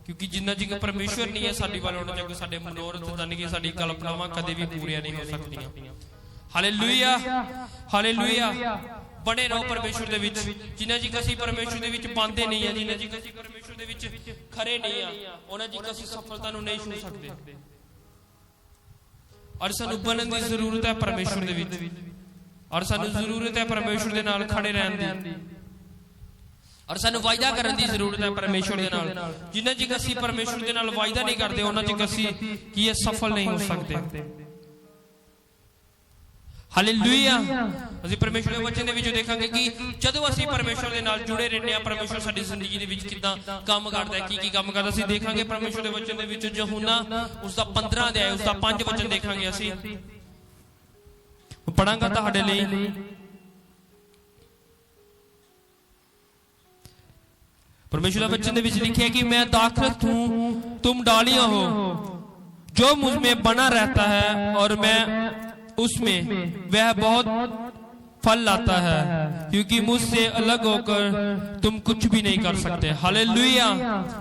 ਕਿਉਂਕਿ ਜਿੰਨਾ ਚਿਰ ਪਰਮੇਸ਼ਵਰ ਨਹੀਂ ਹੈ ਸਾਡੀ ਵੱਲ, ਉਹਨਾਂ ਚਿਰ ਸਾਡੇ ਮਨੋਰਥ ਜਾਣਗੇ, ਸਾਡੀ ਕਲਪਨਾਵਾਂ ਕਦੇ ਵੀ ਪੂਰੀਆਂ ਨਹੀਂ ਹੋ ਸਕਦੀਆਂ। Hallelujah, hallelujah. ਬਣੇ ਰਹੋ ਪਰਮੇਸ਼ਵਰ ਦੇ ਵਿੱਚ। ਜਿੰਨਾ ਚਿਰ ਅਸੀਂ ਪਰਮੇਸ਼ਵਰ ਦੇ ਵਿੱਚ ਪਾਉਂਦੇ ਨਹੀਂ ਆ, ਜਿੰਨਾ ਚਿਰ ਅਸੀਂ ਪਰਮੇਸ਼ਵਰ ਦੇ ਵਿੱਚ ਖਰੇ ਨਹੀਂ ਆ, ਉਹਨਾਂ ਚਿਰ ਅਸੀਂ ਸਫਲਤਾ ਨੂੰ ਨਹੀਂ ਛੂ ਸਕਦੇ। ਔਰ ਸਾਨੂੰ ਬਣਨ ਦੀ ਜ਼ਰੂਰਤ ਹੈ ਪਰਮੇਸ਼ਵਰ ਦੇ ਵਿੱਚ, ਔਰ ਸਾਨੂੰ ਜ਼ਰੂਰਤ ਹੈ ਪਰਮੇਸ਼ਵਰ ਦੇ ਨਾਲ ਖੜੇ ਰਹਿਣ ਦੀ, ਔਰ ਸਾਨੂੰ ਵਾਅਦਾ ਕਰਨ ਦੀ ਜ਼ਰੂਰਤ ਹੈ ਪਰਮੇਸ਼ਵਰ ਦੇ ਨਾਲ। ਜਿੰਨਾ ਚਿਰ ਅਸੀਂ ਪਰਮੇਸ਼ਵਰ ਦੇ ਨਾਲ ਵਾਅਦਾ ਨਹੀਂ ਕਰਦੇ, ਉਹਨਾਂ ਚਿਰ ਅਸੀਂ ਕੀ ਸਫਲ ਨਹੀਂ ਹੋ ਸਕਦੇ। ਹਾਲੇਲੂਇਆ। ਅਸੀਂ ਪਰਮੇਸ਼ਵਰ ਦੇ ਵਚਨ ਦੇ ਵਿੱਚ ਦੇਖਾਂਗੇ ਕਿ ਜਦੋਂ ਅਸੀਂ ਪਰਮੇਸ਼ਵਰ ਦੇ ਨਾਲ ਜੁੜੇ ਰਹਿੰਦੇ ਹਾਂ, ਪਰਮੇਸ਼ਵਰ ਸਾਡੀ ਜ਼ਿੰਦਗੀ ਦੇ ਵਿੱਚ ਕਿੱਦਾਂ ਕੰਮ ਕਰਦਾ ਹੈ, ਕੀ ਕੰਮ ਕਰਦਾ। ਅਸੀਂ ਦੇਖਾਂਗੇ ਪਰਮੇਸ਼ਵਰ ਦੇ ਵਚਨ ਦੇ ਵਿੱਚ ਯਹੂਨਾ ਉਸਦਾ 15 ਅਧਿਆਇ ਉਸਦਾ 5 ਵਚਨ ਦੇਖਾਂਗੇ। ਅਸੀਂ ਪੜਾਂਗਾ ਤੁਹਾਡੇ ਲਈ। परमेश्वर के वचन में लिखे कि मैं दाखरत हूं, तुम डालियां हो। जो मुझ में बना रहता है और मैं उसमें, वह बहुत फल लाता है, क्योंकि मुझसे अलग होकर तुम कुछ भी नहीं कर सकते। हालेलुया।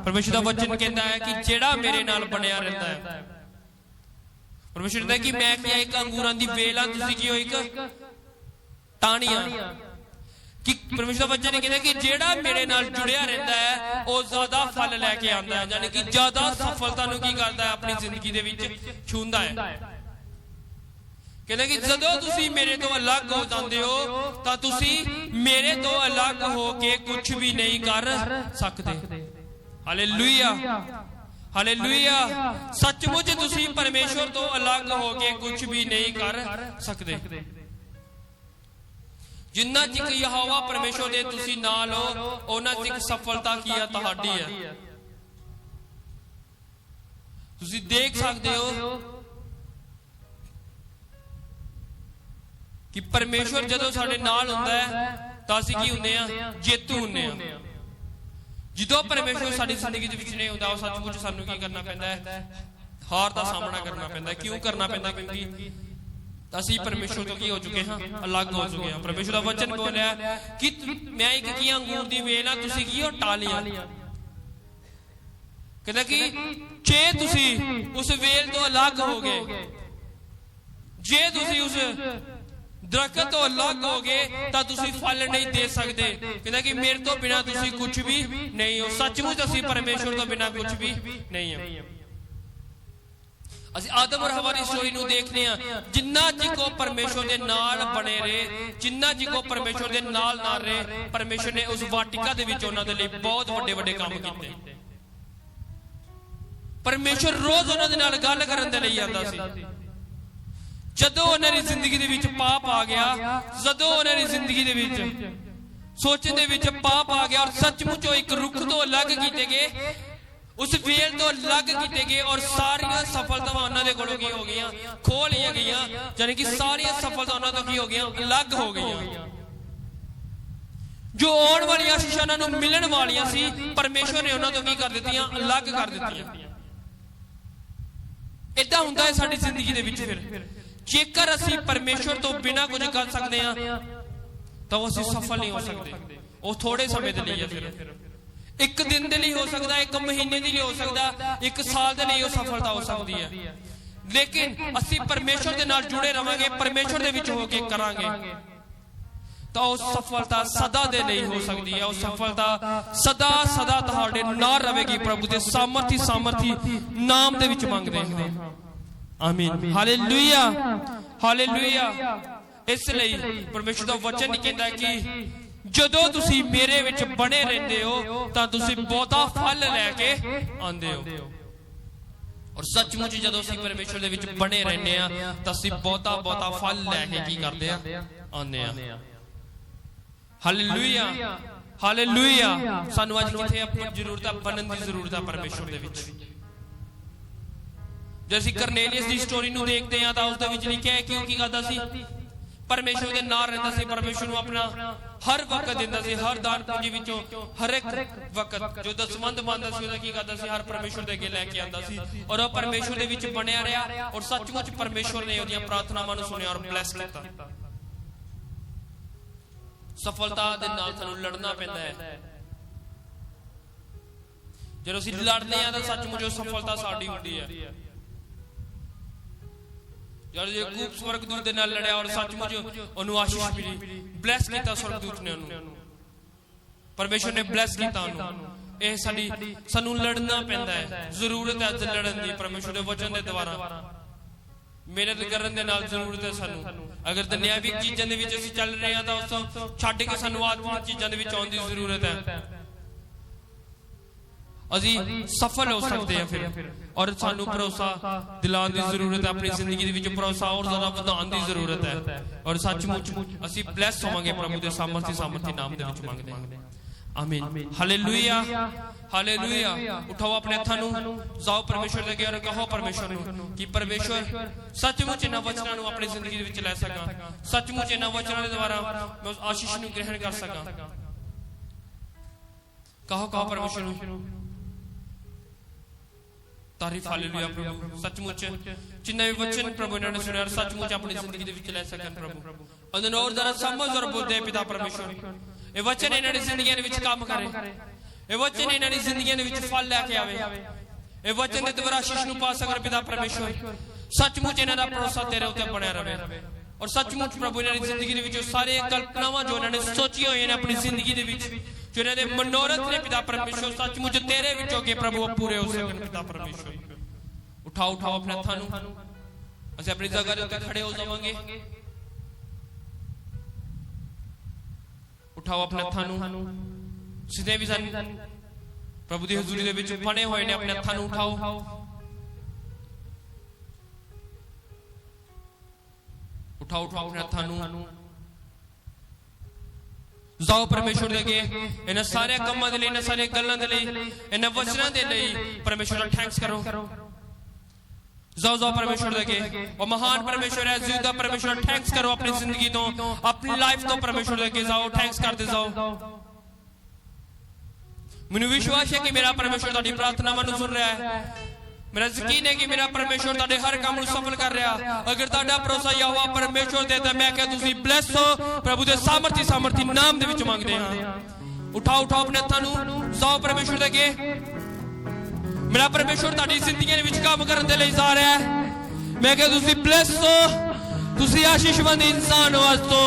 परमेश्वर का वचन कहता है कि जेड़ा मेरे नाल बनिया रहता है, परमेश्वर कहता है कि मैं क्या एक अंगूरां दी बेल आ, तुसीं की हो एक टाहनियां। कि परमेश्वर का वचन कहता है कि जेड़ा मेरे नाल जुड़िया रहता है वो ज्यादा फल लैके आंदा है, यानी कि ज्यादा सफलता नूं की करदा है, अपनी जिंदगी दे विच छूंदा है। कहते कि जदों तुसी मेरे तो अलग हो जाते हो तो तुसी मेरे तो अलग हो के कुछ भी नहीं कर सकते। Hallelujah, hallelujah. सचमुच तुसी परमेश्वर तो अलग हो के कुछ भी नहीं कर सकते। जिन्ना चिक यहोवा परमेश्वर दे तुसी नाल हो, उन्ना चिक सफलता की है तुहाडी है। तुसी देख सकते हो कि परमेश्वर जदों साडे नाल हुंदा है तां असीं की हुंदे आ, जेतू हुंदे आ। जदों परमेश्वर साडी जिंदगी दे विच नहीं हुंदा, उस सचमुच सानूं की करना पैंदा है, हार दा सामना करना पैंदा है। क्यों करना पैंदा? क्योंकि असीं परमेश्वर तो की हो चुके हां, अलग हो चुके हां। परमेश्वर दा वचन बोलिया कि मैं एक की अंगूर दी वेल आ, तुसीं की हो टालियां। कहंदा कि जे तुसीं उस वेल तो अलग हो गए, जे तुसीं उस दरखत तो अलग हो गए तो तुसी फल नहीं दे सकते। कहता कि मेरे तो बिना तुसी कुछ भी नहीं हो। सचमुच असी परमेश्वर तो बिना कुछ भी नहीं है। ਅਸੀਂ आदम और हवा की स्टोरी ਨੂੰ ਦੇਖਦੇ ਆ, ਜਿੰਨਾ ਚਿਕੋ परमेश्वर ਦੇ ਨਾਲ ਬਣੇ ਰਹੇ, ਜਿੰਨਾ ਚਿਕੋ परमेश्वर ਦੇ ਨਾਲ ਨਾ ਰਹੇ, परमेश्वर ने उस वाटिका ਦੇ ਵਿੱਚ ਉਹਨਾਂ ਦੇ ਲਈ ਬਹੁਤ ਵੱਡੇ ਵੱਡੇ ਕੰਮ ਕੀਤੇ। परमेश्वर रोज ਉਹਨਾਂ ਦੇ ਨਾਲ ਗੱਲ ਕਰਨ ਦੇ ਲਈ ਆਉਂਦਾ ਸੀ। ਜਦੋਂ ਉਹਨਾਂ ਦੀ ਜ਼ਿੰਦਗੀ ਦੇ ਵਿੱਚ ਪਾਪ ਆ ਗਿਆ, ਜਦੋਂ ਉਹਨਾਂ ਦੀ ਜ਼ਿੰਦਗੀ ਦੇ ਵਿੱਚ ਸੋਚਣ ਦੇ ਵਿੱਚ ਪਾਪ ਆ ਗਿਆ, ਔਰ ਸੱਚਮੁੱਚ ਉਹ ਇੱਕ ਰੁੱਖ ਤੋਂ ਅਲੱਗ ਕੀਤੇ ਗਏ, उस वेल तो अलग किए गए, और सारिया सफलतावां उन्हां दे कोलों की हो गईयां, खो लिया गईयां, यानी कि सारिया सफलता उन्हां तो की हो गईयां, अलग हो गईयां। जो आने वाली आशीषां उन्हां नूं मिलण वालियां सी, परमेश्वर ने उन्हां तो की कर दित्तियां, अलग कर दित्तियां। इदां हुंदा है साडी जिंदगी दे विच। फिर जेकर असीं परमेश्वर तो बिना कुछ कर सकदे हां तां असीं सफल नहीं हो सकदे। वो थोड़े समय दे लई है, फिर एक दिन के लिए हो सकता है, एक महीने के लिए हो सकता, एक साल के लिए सफलता हो सकती है। लेकिन असी परमेश्वर के नाल जुड़े रहांगे, परमेश्वर दे विच होके करांगे तो सफलता सदा दे लिए हो सकती है। वो सफलता सदा सदा तुहाडे नाल रहेगी। प्रभु के सामर्थी नाम दे विच मंगदे हां, आमीन। Hallelujah, hallelujah. इसलिए परमेश्वर का वचन ही कहता है कि जदों तुसी मेरे विच बने रहंदे हो तां तुसी बहुता फल लैके आंदे हो। और सचमुच जदों असीं परमेश्वर दे विच बने रहने आ तां असीं बहुता फल लैके की करदे आ, आंदे आ। Hallelujah, hallelujah. सानू अज किथे अपनी जरूरत बनन दी जरूरत है परमेश्वर दे विच। जे असीं करनेलियस दी स्टोरी नूं देखदे आ तां उस दे विच लिखिआ है कि ओह की करदा सी, परमेश्वर के नाल रहिंदा सी, परमेश्वर नूं अपना हर वक्त दिंदा सी, हर दान पूंजी विचों हर एक वक्त जो दसमंद मंनदा सी ओहदा की करदा सी, हर परमेश्वर दे अगे लैके आंदा सी, और वह परमेश्वर दे विच बनिया रहा, और सचमुच परमेश्वर ने ओहदियां प्रार्थनावां नूं सुनिया और ब्लैस कीता। सफलता दे नाल सानूं लड़ना पैंदा है। जदों असीं लड़दे आ तां सचमुच ओह सफलता साडी हुंदी है। जब याकूब स्वर्गदूत दे नाल लड़िया और सचमुच ओनू आशीष मिली, ब्लैस कीता स्वर्गदूत ने ओनू, परमेश्वर ने ब्लैस कीता ओनू। ਇਹ ਸਾਨੂੰ लड़ना पैंदा है, जरूरत है अज लड़न दी परमेश्वर दे वचन दे द्वारा, मेहनत करन दे नाल जरूरत है सानू। अगर दुनियावी चीजां दे विच असीं चल रहे हां तां उस तो छड्ड के सानू आत्मिक चीजां दे विच आउण दी जरूरत है, असी सफल हो सकते हैं फिर। और सानू भरोसा दिलाने की जरूरत है, अपनी जिंदगी विच भरोसा और ज्यादा वधाउण दी जरूरत है। और सचमुच असी ब्लैस होवांगे प्रभु के सामर्थी नाम दे विच मंगदे हां, आमीन। Hallelujah, hallelujah. उठाओ अपने हत्थां नूं, जाओ परमेश्वर दे अगे और कहो परमेश्वर नूं कि परमेश्वर सचमुच इन्हां वचनां नूं अपनी जिंदगी विच लै सकां, सचमुच इन्हां वचनां दे द्वारा मैं उस आशीष नूं ग्रहण कर सकां। कहो परमेश्वर नूं ਤਾਰੀਫ ਹਾਲੇਲੂਇਆ ਪ੍ਰਭੂ ਸੱਚਮੁੱਚ ਜਿੰਨੇ ਵੀ ਵਚਨ ਪ੍ਰਭੂ ਇਹਨਾਂ ਨੇ ਸੁਣਿਆ ਸੱਚਮੁੱਚ ਆਪਣੀ ਜ਼ਿੰਦਗੀ ਦੇ ਵਿੱਚ ਲੈ ਸਕਣ ਪ੍ਰਭੂ ਉਹਨਾਂ ਨੂੰ ਹੋਰ ਜ਼ਿਆਦਾ ਸਮਝ ਔਰ ਬੁੱਧ ਦੇ ਪਿਤਾ ਪਰਮੇਸ਼ਵਰ ਇਹ ਵਚਨ ਇਹਨਾਂ ਦੀ ਜ਼ਿੰਦਗੀਆਂ ਦੇ ਵਿੱਚ ਕੰਮ ਕਰੇ ਇਹ ਵਚਨ ਇਹਨਾਂ ਦੀ ਜ਼ਿੰਦਗੀਆਂ ਦੇ ਵਿੱਚ ਫਲ ਲੈ ਕੇ ਆਵੇ ਇਹ ਵਚਨ ਦੇ ਦੁਆਰਾ ਆਸ਼ੀਸ਼ ਨੂੰ ਪਾ ਸਕਣ ਪਿਤਾ ਪਰਮੇਸ਼ਵਰ ਸੱਚਮੁੱਚ ਇਹਨਾਂ ਦਾ ਭਰੋਸਾ ਤੇਰੇ ਉੱਤੇ ਬਣਿਆ ਰਹੇ ਔਰ ਸੱਚਮੁੱਚ ਪ੍ਰਭੂ ਇਹਨਾਂ ਦੀ ਜ਼ਿੰਦਗੀ ਦੇ ਵਿੱਚ ਸਾਰੇ ਕਲਪਨਾਵਾਂ ਜੋ ਇਹਨਾਂ ਨੇ ਸੋਚੀਆਂ ਹੋਈਆਂ ਨੇ ਆਪਣੀ ਜ਼ਿੰਦਗੀ ਦੇ ਵਿੱਚ ਜੋ ਇਹਨਾਂ ਦੇ ਮਨੋਰਥ ਨੇ ਪਿਤਾ ਪਰਮੇਸ਼ਵਰ ਸੱਚਮੁੱਚ ਤੇਰੇ ਵਿੱਚੋਂ ਕੇ ਪ੍ਰਭੂ ਪੂਰੇ ਹੋ ਸਕਣ ਪਿਤਾ ਪਰਮੇਸ਼ਵਰ ਉਠਾਓ ਆਪਣੇ ਹੱਥਾਂ ਨੂੰ ਅਸੀਂ ਆਪਣੀ ਜਗ੍ਹਾ ਦੇ ਉੱਤੇ ਖੜੇ ਹੋ ਜਾਵਾਂਗੇ ਉਠਾਓ ਆਪਣੇ ਹੱਥਾਂ ਨੂੰ ਸਿੱਧੇ ਵੀ ਸਨ ਪ੍ਰਭੂ ਦੀ ਹਜ਼ੂਰੀ ਦੇ ਵਿੱਚ ਫੜੇ ਹੋਏ ਨੇ ਆਪਣੇ ਹੱਥਾਂ ਨੂੰ ਉਠਾਓ ਉਠਾਓ ਆਪਣੇ ਹੱਥਾਂ ਨੂੰ ਜਾਓ ਪਰਮੇਸ਼ਵਰ ਦੇ ਅੱਗੇ ਇਹਨਾਂ ਸਾਰੇ ਕੰਮਾਂ ਦੇ ਲਈ ਇਹਨਾਂ ਸਾਰੇ ਗੱਲਾਂ ਦੇ ਲਈ ਇਹਨਾਂ ਵਚਨਾਂ ਦੇ ਲਈ ਪਰਮੇਸ਼ਵਰ ਦਾ ਥੈਂਕਸ ਕਰੋ जाओ परमेश्वर देखे और महान परमेश्वर है जिंदा परमेश्वर थैंक्स करो अपनी जिंदगी तो अपनी लाइफ तो परमेश्वर देखे जाओ थैंक्स करते जाओ मैंने विश्वास है कि मेरा परमेश्वर ताड़ी प्रार्थना मनु सुन रहा है मेरा यकीन है कि मेरा परमेश्वर ताड़े हर काम ਨੂੰ ਸਫਲ ਕਰ ਰਿਹਾ ਅਗਰ ਤੁਹਾਡਾ ਭਰੋਸਾ ਯਹੋਵਾ ਪਰਮੇਸ਼ਵਰ ਤੇ ਤਾਂ ਮੈਂ ਕਹਾਂ ਤੁਸੀਂ ਬਲੈਸ ਹੋ ਪ੍ਰਭੂ ਦੇ ਸਾਮਰਥੀ ਨਾਮ ਦੇ ਵਿੱਚ ਮੰਗਦੇ ਹਾਂ ਉਠਾਓ ਆਪਣੇ ਹੱਥਾਂ ਨੂੰ ਜਾਓ ਪਰਮੇਸ਼ਵਰ ਦੇ ਅੱਗੇ मेरा परमेश्वर ताड़ी जिंदगी विच काम करन दे लई जा रहा है मैं कह तुसी ब्लेस हो तुसी आशीषवंत इंसान हो आज तो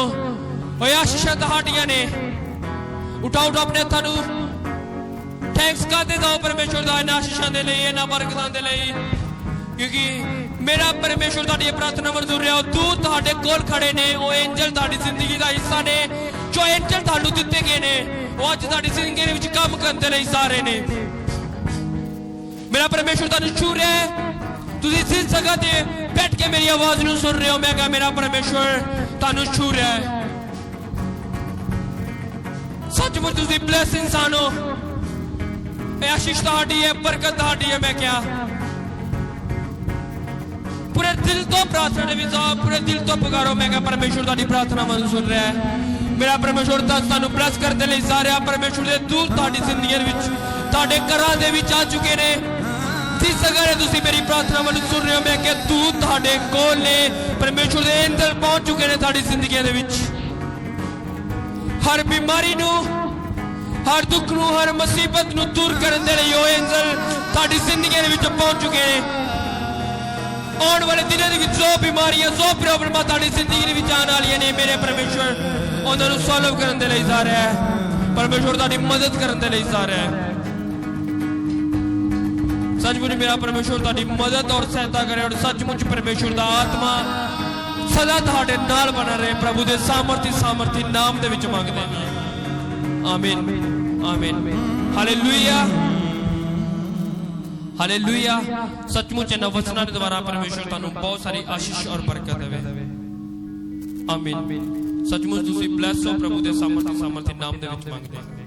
ओए आशीषां तुहाडियां ने उठाओ अपने हत्थां नूं थैंक्स करदे जाओ परमेश्वर दा इन्हां आशीषां दे लई इन्हां बरकतां दे लई क्योंकि मेरा परमेश्वर ताड़ी प्रार्थना मंजूर है दूत तुहाडे कोल खड़े ने ओ एंजल ताड़ी जिंदगी दा हिस्सा ने जो एंजल तुहानूं दित्ते गए ने ओ अज ताड़ी जिंदगी विच काम करन दे लई जा रहे ने मेरा परमेश्वर तानू छू रहा है तुसी जिस जगह ते बैठ के मेरी आवाज नू सुन रहे हो मैं कहा मेरा परमेश्वर तानू छू रहा है सचमुच तुसी ब्लेस इंसान हो आशीष तुहाडी है बरकत तुहाडी है मैं क्या पूरे दिल तो प्रार्थना भी जाओ पूरे दिल तो पुकारो मैं कहा परमेश्वर ताड़ी प्रार्थना मन सुन रहा है मेरा परमेश्वर तानू ब्लेस करने लई जा रहा परमेश्वर दे दूत तुहाडी जिंदगी विच तुहाडे घरां दे विच आ चुके ने जिस जगह तुसी मेरी प्रार्थना मनु सुन रहे हो मैं क्या दूत तुहाडे कोल ने परमेश्वर दे एंजल पहुंच चुके ने तुहाडी जिंदगी दे विच हर बीमारी नू हर दुख नू हर मुसीबत नू दूर करन दे लई ओ एंजल तुहाडी जिंदगी दे विच पहुंच चुके ने आने वाले दिनों दे विच जो बीमारियां जो प्रॉब्लमां तुहाडी जिंदगी दे विच आने वालियां ने मेरे परमेश्वर उन्हां नू सॉल्व करन दे लई जा रहा है परमेश्वर तुहाडी मदद करन दे लई जा रहा है सचमुच मेरा परमेश्वर ताड़ी मदद और सहायता करे और सचमुच परमेश्वर दा आत्मा सदा तुहाडे नाल बना रहे प्रभु दे सामर्थी नाम दे विच मंगदे हां आमीन आमीन हालेलुया हालेलुया सचमुच इन्हां वचनां दे द्वारा परमेश्वर तुहानू बहुत सारी आशीष और बरकत देवे आमीन सचमुच तुसी ब्लेस हो प्रभु दे सामर्थी नाम दे विच मंगदे